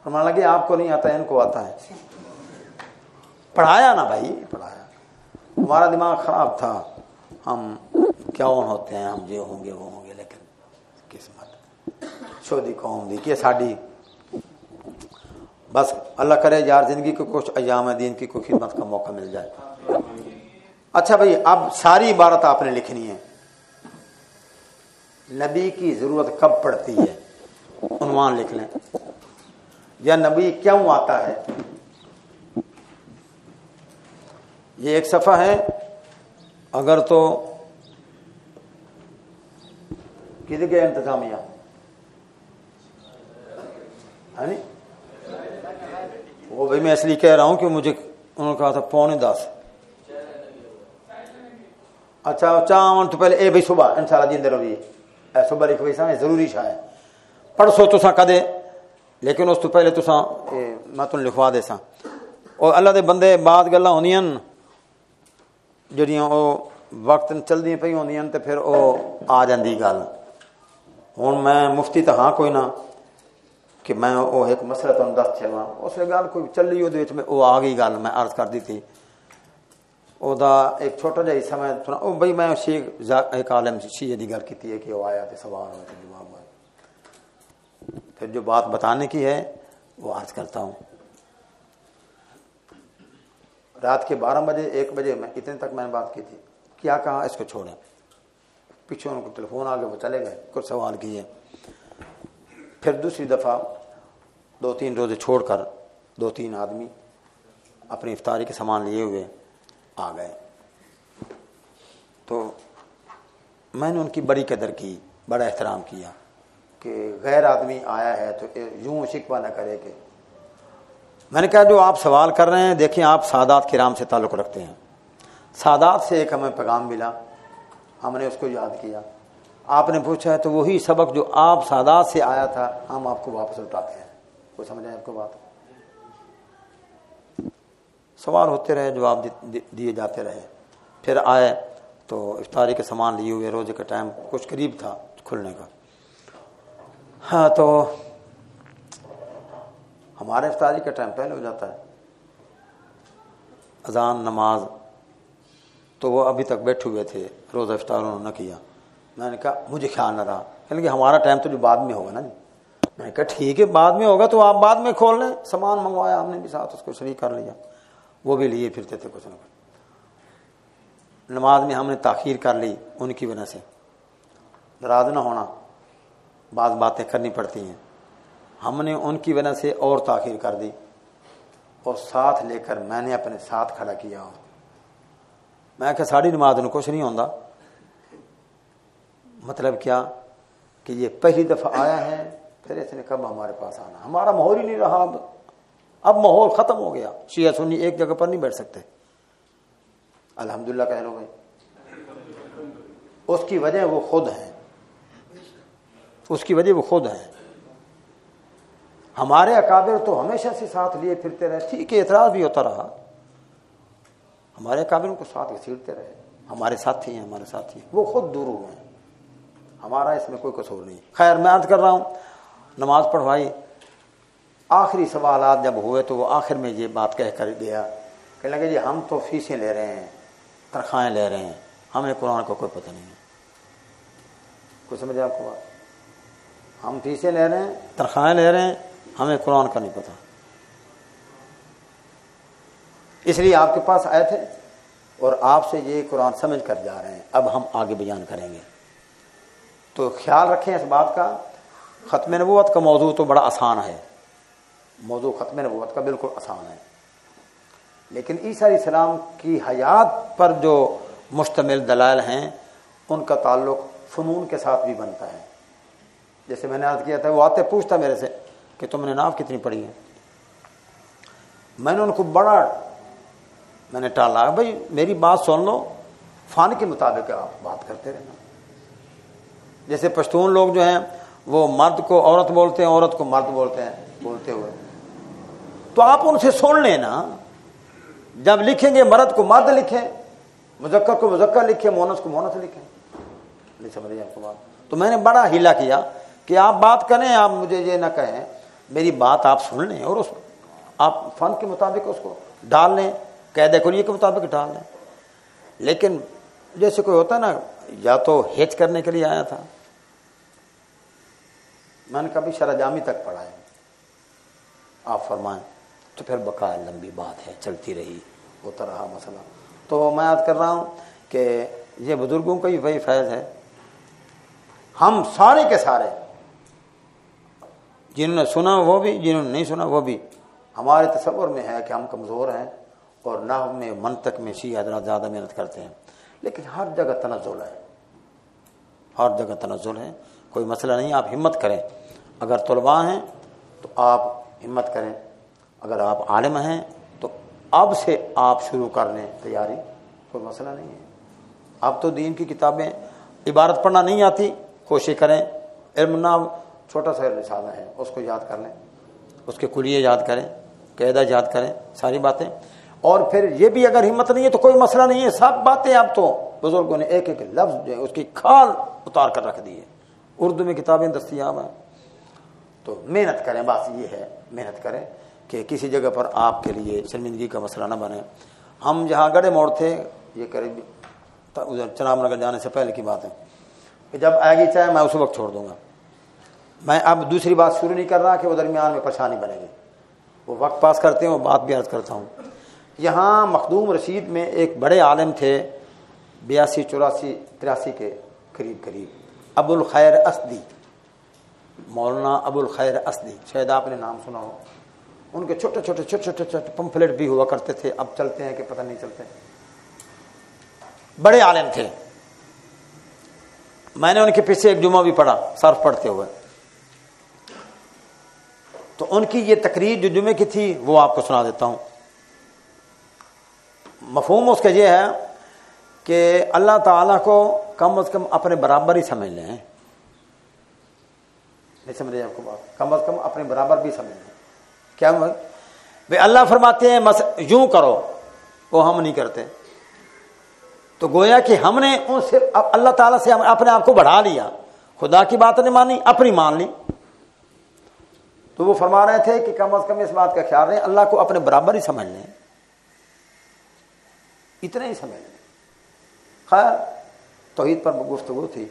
فرمانے لگے آپ کو نہیں آتا، ان کو آتا ہے. پڑھایا نا بھائی، پڑھایا. ہمارا دماغ خراب تھا، ہم کیا ہوتے ہیں، ہم یہ ہوں گے وہ ہوں گے، لیکن قسمت شودی قوم دی کہ ساڈی. بس اللہ کرے یار زندگی کو کچھ ایام دین کی کوئی خدمت کا موقع مل جائے. اچھا بھائی، اب ساری عبارت آپ نے لکھنی ہے. نبی کی ضرورت کب پڑتی ہے، عنوان لکھ لیں، یا نبی کیوں آتا ہے. یہ ایک صفحہ ہے. اگر تو کدھر گئے انتظامیہ ہے نہیں وہ بھائی، میں اس لیے کہہ رہا ہوں کہ مجھے انہوں نے کہا تھا 9:45. اچھا چاون تو پہلے اے بھائی صبح انشاءاللہ جیندے رہو. صبح لکھ بھائی ضروری شاہ ہے پڑھسو تساں کدے، لیکن اس تو پہلے تساں میں تمہیں لکھوا دے سا. اور اللہ دے بندے بعد گلاں ہوندیاں جڑیاں او وقت چلدی پئی ہوندیاں تے پھر او آ جاندی گل. ہن میں مفتی تو ہاں کوئی نہ کہ میں او ایک مسئلہ تمہیں دس چھڑواں، اس گل کوئی چلی وہ میں او آ گئی گل میں عرض کر دی تھی. او دا ایک چھوٹا جہا حصہ میں سنا. او بھائی میں شیخ ایک عالم شیعہ دی گل کیتی ہے کہ وہ آیا تے سوال ہوئے تے جواب ہوئے. پھر جو بات بتانے کی ہے وہ عرض کرتا ہوں. رات کے 12 بجے 1 بجے میں اتنے تک میں نے بات کی تھی. کیا کہا اس کو چھوڑیں، پیچھے ان کو ٹیلیفون آ گئے، وہ چلے گئے، کچھ سوال کیے. پھر دوسری دفعہ 2-3 روزے چھوڑ کر 2-3 آدمی اپنی افطاری کے سامان لیے ہوئے آ گئے. تو میں نے ان کی بڑی قدر کی، بڑا احترام کیا کہ غیر آدمی آیا ہے تو یوں شکوہ نہ کرے. کہ میں نے کہا جو آپ سوال کر رہے ہیں دیکھیں آپ سادات کرام سے تعلق رکھتے ہیں، سادات سے ایک ہمیں پیغام ملا، ہم نے اس کو یاد کیا. آپ نے پوچھا ہے تو وہی سبق جو آپ سادات سے آیا تھا ہم آپ کو واپس لوٹاتے ہیں. کوئی سمجھ آئے آپ کو بات؟ سوال ہوتے رہے، جواب دیے جاتے رہے. پھر آئے تو افطاری کے سامان لیے ہوئے، روزے کا ٹائم کچھ قریب تھا کھلنے کا. ہاں تو ہمارے افطاری کا ٹائم پہلے ہو جاتا ہے، اذان نماز. تو وہ ابھی تک بیٹھے ہوئے تھے، روزہ افطار انہوں نے نہ کیا. میں نے کہا مجھے خیال نہ رہا کہ ہمارا ٹائم تو جو بعد میں ہوگا نا جی. میں نے کہا ٹھیک ہے بعد میں ہوگا تو آپ بعد میں کھول لیں. سامان منگوایا ہم نے بھی ساتھ، اس کو شریک کر لیا. وہ بھی لیے پھرتے تھے کچھ نہ کچھ. نماز میں ہم نے تاخیر کر لی ان کی وجہ سے. ناراض نہ ہونا، بعض باتیں کرنی پڑتی ہیں. ہم نے ان کی وجہ سے اور تاخیر کر دی اور ساتھ لے کر میں نے اپنے ساتھ کھڑا کیا. میں کہ ساڑی نماز میں کچھ نہیں ہوتا. مطلب کیا کہ یہ پہلی دفعہ آیا ہے، پھر اس نے کب ہمارے پاس آنا. ہمارا ماحول ہی نہیں رہا. اب ماحول ختم ہو گیا. شیعہ سنی ایک جگہ پر نہیں بیٹھ سکتے. الحمدللہ کہہ لو بھائی. اس کی وجہ وہ خود ہیں، اس کی وجہ وہ خود ہیں. ہمارے اکابر تو ہمیشہ سے ساتھ لیے پھرتے رہے. ٹھیک ہے اعتراض بھی ہوتا رہا، ہمارے اکابروں کو ساتھ گھسیٹتے رہے. ہمارے ساتھی ہیں، ہمارے ساتھی ہیں. وہ خود دور ہوئے ہیں، ہمارا اس میں کوئی قصور نہیں. خیر میں عرض کر رہا ہوں، نماز پڑھوائی. آخری سوالات جب ہوئے تو وہ آخر میں یہ بات کہہ کر گیا کہ لگے جی ہم تو فیسیں لے رہے ہیں، تنخواہیں لے رہے ہیں، ہمیں قرآن کو کوئی پتہ نہیں ہے. کوئی سمجھے آپ کو بات؟ ہم فیسیں لے رہے ہیں، تنخواہیں لے رہے ہیں، ہمیں قرآن کا نہیں پتہ. اس لیے آپ کے پاس آئے تھے اور آپ سے یہ قرآن سمجھ کر جا رہے ہیں. اب ہم آگے بیان کریں گے تو خیال رکھیں اس بات کا. ختم نبوت کا موضوع تو بڑا آسان ہے، موضوع ختم نبوت کا بالکل آسان ہے. لیکن عیسیٰ علیہ السلام کی حیات پر جو مشتمل دلائل ہیں ان کا تعلق فنون کے ساتھ بھی بنتا ہے. جیسے میں نے عرض کیا تھا، وہ آتے پوچھتا میرے سے کہ تم نے ناف کتنی پڑھی ہے. میں نے ان کو میں نے ٹالا، بھائی میری بات سن لو، فن کے مطابق آپ بات کرتے رہنا. جیسے پشتون لوگ جو ہیں وہ مرد کو عورت بولتے ہیں، عورت کو مرد بولتے ہیں بولتے ہوئے، تو آپ ان سے سن لینا. جب لکھیں گے مرد کو مرد لکھیں، مذکر کو مذکر لکھے، مونس کو مونس لکھے. نہیں سمجھ رہے آپ کو بات؟ تو میں نے بڑا ہیلا کیا کہ آپ بات کریں، آپ مجھے یہ نہ کہیں، میری بات آپ سن لیں اور اس آپ فن کے مطابق اس کو ڈال لیں، قاعدہ کلیہ کے مطابق ڈال لیں. لیکن جیسے کوئی ہوتا نا، یا تو ہیچ کرنے کے لیے آیا تھا، میں نے کبھی شرح جامی تک پڑھا ہے، آپ فرمائیں، تو پھر بقا لمبی بات ہے، چلتی رہی، ہوتا رہا مسئلہ. تو میں یاد کر رہا ہوں کہ یہ بزرگوں کا ہی وہی فیض ہے. ہم سارے کے سارے، جنہوں نے سنا وہ بھی، جنہوں نے نہیں سنا وہ بھی، ہمارے تصور میں ہے کہ ہم کمزور ہیں اور نحو میں منطق میں شیعہ حضرات زیادہ محنت کرتے ہیں. لیکن ہر جگہ تنزل ہے، ہر جگہ تنزل ہے، کوئی مسئلہ نہیں. آپ ہمت کریں، اگر طلباء ہیں تو آپ ہمت کریں، اگر آپ عالم ہیں تو اب سے آپ شروع کر لیں تیاری، کوئی مسئلہ نہیں ہے. اب تو دین کی کتابیں، عبارت پڑھنا نہیں آتی، کوشش کریں. علم نام چھوٹا سا رسالہ ہے، اس کو یاد کر لیں، اس کے کلیے یاد کریں، قاعدہ یاد کریں، ساری باتیں. اور پھر یہ بھی اگر ہمت نہیں ہے تو کوئی مسئلہ نہیں ہے، سب باتیں اب تو بزرگوں نے ایک ایک لفظ جو ہے اس کی کھال اتار کر رکھ دی ہے. اردو میں کتابیں دستیاب ہیں. تو محنت کریں، بات یہ ہے محنت کریں کہ کسی جگہ پر آپ کے لیے شرمندگی کا مسئلہ نہ بنے. ہم جہاں گڑھے موڑ تھے، یہ قریب ادھر چناب نگر جانے سے پہلے کی بات ہے، کہ جب آئے گی چاہے میں اس وقت چھوڑ دوں گا. میں اب دوسری بات شروع نہیں کر رہا کہ وہ درمیان میں پریشانی بنے گی. وہ وقت پاس کرتے ہیں، وہ بات بھی عرض کرتا ہوں. یہاں مخدوم رشید میں ایک بڑے عالم تھے، 82 84 83 کے قریب، ابو الخیر اسدی، مولانا ابو الخیر اسدی، شاید آپ نے نام سنا ہو. ان کے چھوٹے چھوٹے پمفلٹ بھی ہوا کرتے تھے، اب چلتے ہیں کہ پتہ نہیں چلتے. بڑے عالم تھے. میں نے ان کے پیچھے ایک جمعہ بھی پڑھا صرف پڑھتے ہوئے. تو ان کی یہ تقریر جو جمعے کی تھی وہ آپ کو سنا دیتا ہوں. مفہوم اس کا یہ ہے کہ اللہ تعالیٰ کو کم از کم اپنے برابر ہی سمجھ لیں. نہیں سمجھ رہے آپ کو بات؟ کم از کم اپنے برابر بھی سمجھ لیں. کیا بھائی اللہ فرماتے ہیں یوں کرو، وہ ہم نہیں کرتے. تو گویا کہ ہم نے ان سے اللہ تعالیٰ سے اپنے آپ کو بڑھا لیا، خدا کی بات نہیں مانی، اپنی مان لی. تو وہ فرما رہے تھے کہ کم از کم اس بات کا خیال رہے، اللہ کو اپنے برابر ہی سمجھ لیں، اتنا ہی سمجھ لیں. خیر توحید پر گفتگو تھی.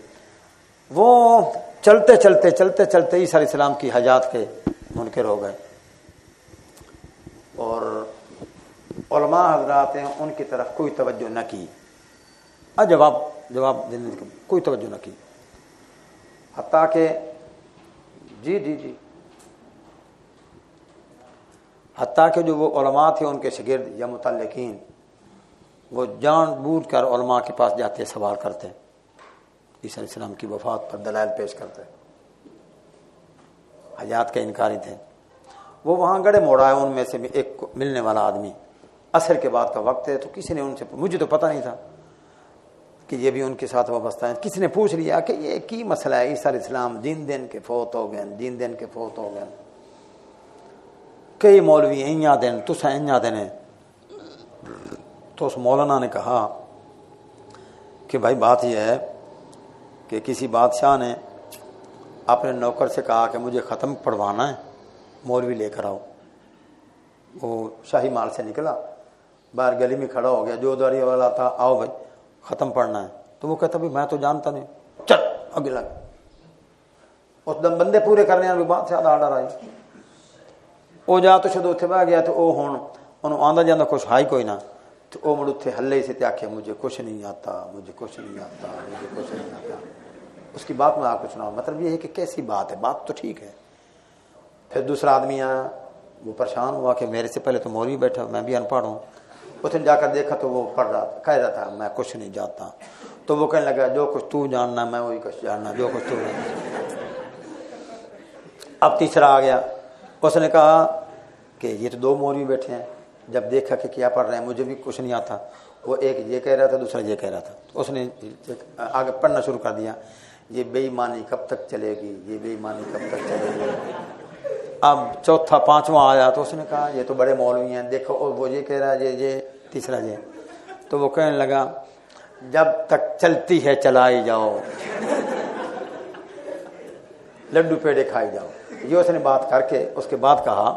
وہ چلتے عیسیٰ علیہ السلام کی حیات کے منکر ہو گئے، اور علماء حضرات ہیں ان کی طرف کوئی توجہ نہ کی، جواب دینے کی کوئی توجہ نہ کی. حتیٰ کہ حتیٰ کہ جو وہ علماء تھے ان کے شاگرد یا متعلقین، وہ جان بوجھ کر علماء کے پاس جاتے، سوال کرتے، عیسیٰ علیہ السلام کی وفات پر دلائل پیش کرتے. حیات کے انکاری تھے. وہ وہاں گڑھے موڑا ہے، ان میں سے ایک ملنے والا آدمی، عصر کے بعد کا وقت ہے، تو کسی نے ان سے، مجھے تو پتہ نہیں تھا کہ یہ بھی ان کے ساتھ وابستہ ہیں، کسی نے پوچھ لیا کہ یہ کی مسئلہ ہے، عیسیٰ علیہ السلام دن کے فوت ہو گئے. کئی مولوی ایاں دن تسا ایاں دن. تو اس مولانا نے کہا کہ بھائی بات یہ ہے کہ کسی بادشاہ نے اپنے نوکر سے کہا کہ مجھے ختم پڑھوانا ہے، مولوی لے کر آؤ. وہ شاہی مال سے نکلا، باہر گلی میں کھڑا ہو گیا، جو داری والا تھا، آؤ بھائی ختم پڑھنا ہے. تو وہ کہتا میں تو جانتا نہیں، چل اگے لگ. اس دم بندے پورے کرنے والی بات سے آدھا آئی. وہ جا تو شد اتنے بہ گیا. تو وہ ہوں انہوں آدھا جانا کچھ ہائی کوئی نہ. تو وہ مڑ اتنے ہلے سے آخیا مجھے کچھ نہیں آتا. اس کی بات میں آپ کو سناؤں، مطلب یہ ہے کہ کیسی بات ہے، بات تو ٹھیک ہے. پھر دوسرا آدمی آیا، وہ پریشان ہوا کہ میرے سے پہلے تو مولوی بیٹھا، میں بھی ان پڑھ ہوں. اس نے جا کر دیکھا تو وہ پڑھ رہا تھا، کہہ رہا تھا میں کچھ نہیں جانتا. تو وہ کہنے لگا جو کچھ تو جاننا میں وہی کچھ جاننا، جو کچھ تو جاننا. اب تیسرا آ گیا، اس نے کہا کہ یہ تو دو مولوی بیٹھے ہیں. جب دیکھا کہ کیا پڑھ رہے ہیں، مجھے بھی کچھ نہیں آتا. وہ ایک یہ کہہ رہا تھا، دوسرا یہ کہہ رہا تھا. اس نے آگے پڑھنا شروع کر دیا. یہ بے ایمانی کب تک چلے گی، یہ بے ایمانی کب تک چلے گی. اب چوتھا پانچواں آیا تو اس نے کہا یہ تو بڑے مولوی ہیں، دیکھو وہ یہ کہہ رہا ہے، یہ تیسرا یہ. تو وہ کہنے لگا جب تک چلتی ہے چلائی جاؤ، لڈو پیڑے کھائی جاؤ. یہ اس نے بات کر کے اس کے بعد کہا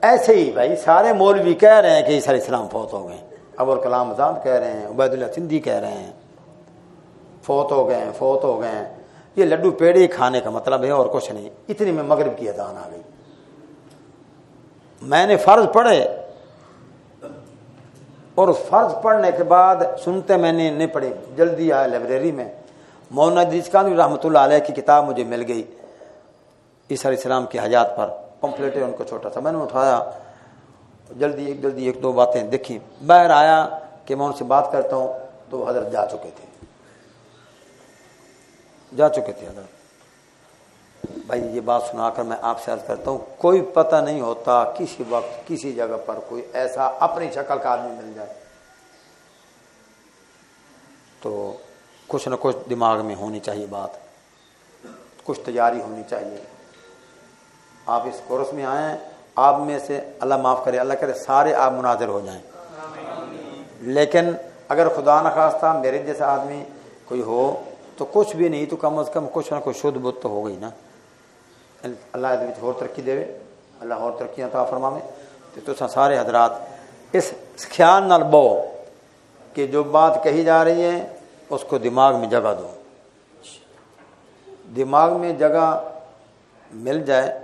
ایسے ہی بھائی سارے مولوی کہہ رہے ہیں کہ عیسی علیہ السلام فوت ہو گئے، ابوالکلام آزاد کہہ رہے ہیں، عبید اللہ سندھی کہہ رہے ہیں فوت ہو گئے فوت ہو گئے. یہ لڈو پیڑے کھانے کا مطلب ہے اور کچھ نہیں. اتنی میں مغرب کی اذان آ گئی. میں نے فرض پڑھے اور اس فرض پڑھنے کے بعد سنتے میں نے نہیں پڑھی، جلدی آیا لائبریری میں. مولانا ادریس قادری رحمۃ اللہ علیہ کی کتاب مجھے مل گئی عیسی علیہ السلام کی حیات پر، پمفلیٹ ہے ان کو چھوٹا سا. میں نے اٹھایا، جلدی ایک دو باتیں دیکھی. باہر آیا کہ میں ان سے بات کرتا ہوں تو حضرت جا چکے تھے حضرت. بھائی یہ بات سنا کر میں آپ سے عرض کرتا ہوں کوئی پتہ نہیں ہوتا کسی وقت کسی جگہ پر کوئی ایسا اپنی شکل کا آدمی مل جائے تو کچھ نہ کچھ دماغ میں ہونی چاہیے، بات کچھ تیاری ہونی چاہیے. آپ اس کورس میں آئیں، آپ میں سے اللہ معاف کرے اللہ کرے سارے آپ مناظر ہو جائیں، لیکن اگر خدا نخواستہ میرے جیسا آدمی کوئی ہو تو کچھ بھی نہیں تو کم از کم کچھ نہ کچھ شدھ بت تو ہو گئی نا. اللہ اور ترقی دے، اللہ اور ترقی عطا فرماوے. تو سارے حضرات اس خیال نال بو کہ جو بات کہی جا رہی ہے اس کو دماغ میں جگہ دو. دماغ میں جگہ مل جائے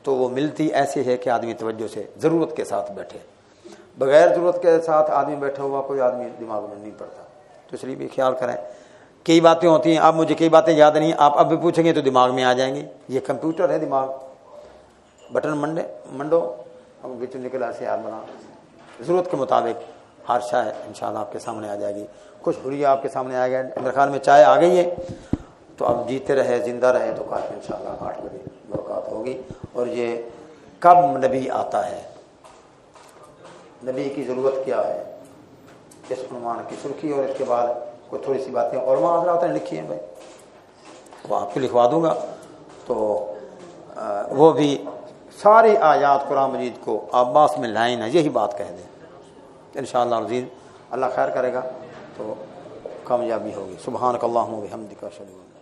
تو وہ ملتی ایسی ہے کہ آدمی توجہ سے ضرورت کے ساتھ بیٹھے. بغیر ضرورت کے ساتھ آدمی بیٹھا ہوا کوئی آدمی دماغ میں نہیں پڑتا. تو اس لیے بھی خیال کریں. کئی باتیں ہوتی ہیں، آپ مجھے کئی باتیں یاد نہیں، آپ اب بھی پوچھیں گے تو دماغ میں آ جائیں گی. یہ کمپیوٹر ہے، دماغ بٹن منڈو اب بچوں نکلا سے یاد بنا، ضرورت کے مطابق ہر شے انشاءاللہ آپ کے سامنے آ جائے گی. کچھ حریہ آپ کے سامنے آ گیا. میرے خیال میں چائے آ گئی ہے تو اب جیتے رہے زندہ رہے تو کافی انشاءاللہ 8 بجے ملاقات ہوگی. اور یہ کب نبی آتا ہے، نبی کی ضرورت کیا ہے، اس عنوان کی سرخی. اور اس کے بعد کوئی تھوڑی سی باتیں علماء حضرات نے لکھی ہیں بھائی، وہ آپ کو لکھوا دوں گا. تو وہ بھی ساری آیات قرآن مجید کو عباس میں لائن ہے، یہی بات کہہ دیں انشاءاللہ عزیز. اللہ خیر کرے گا تو کامیابی ہوگی. سبحانک اللہم و بحمدک اشہد ان لا الہ الا انت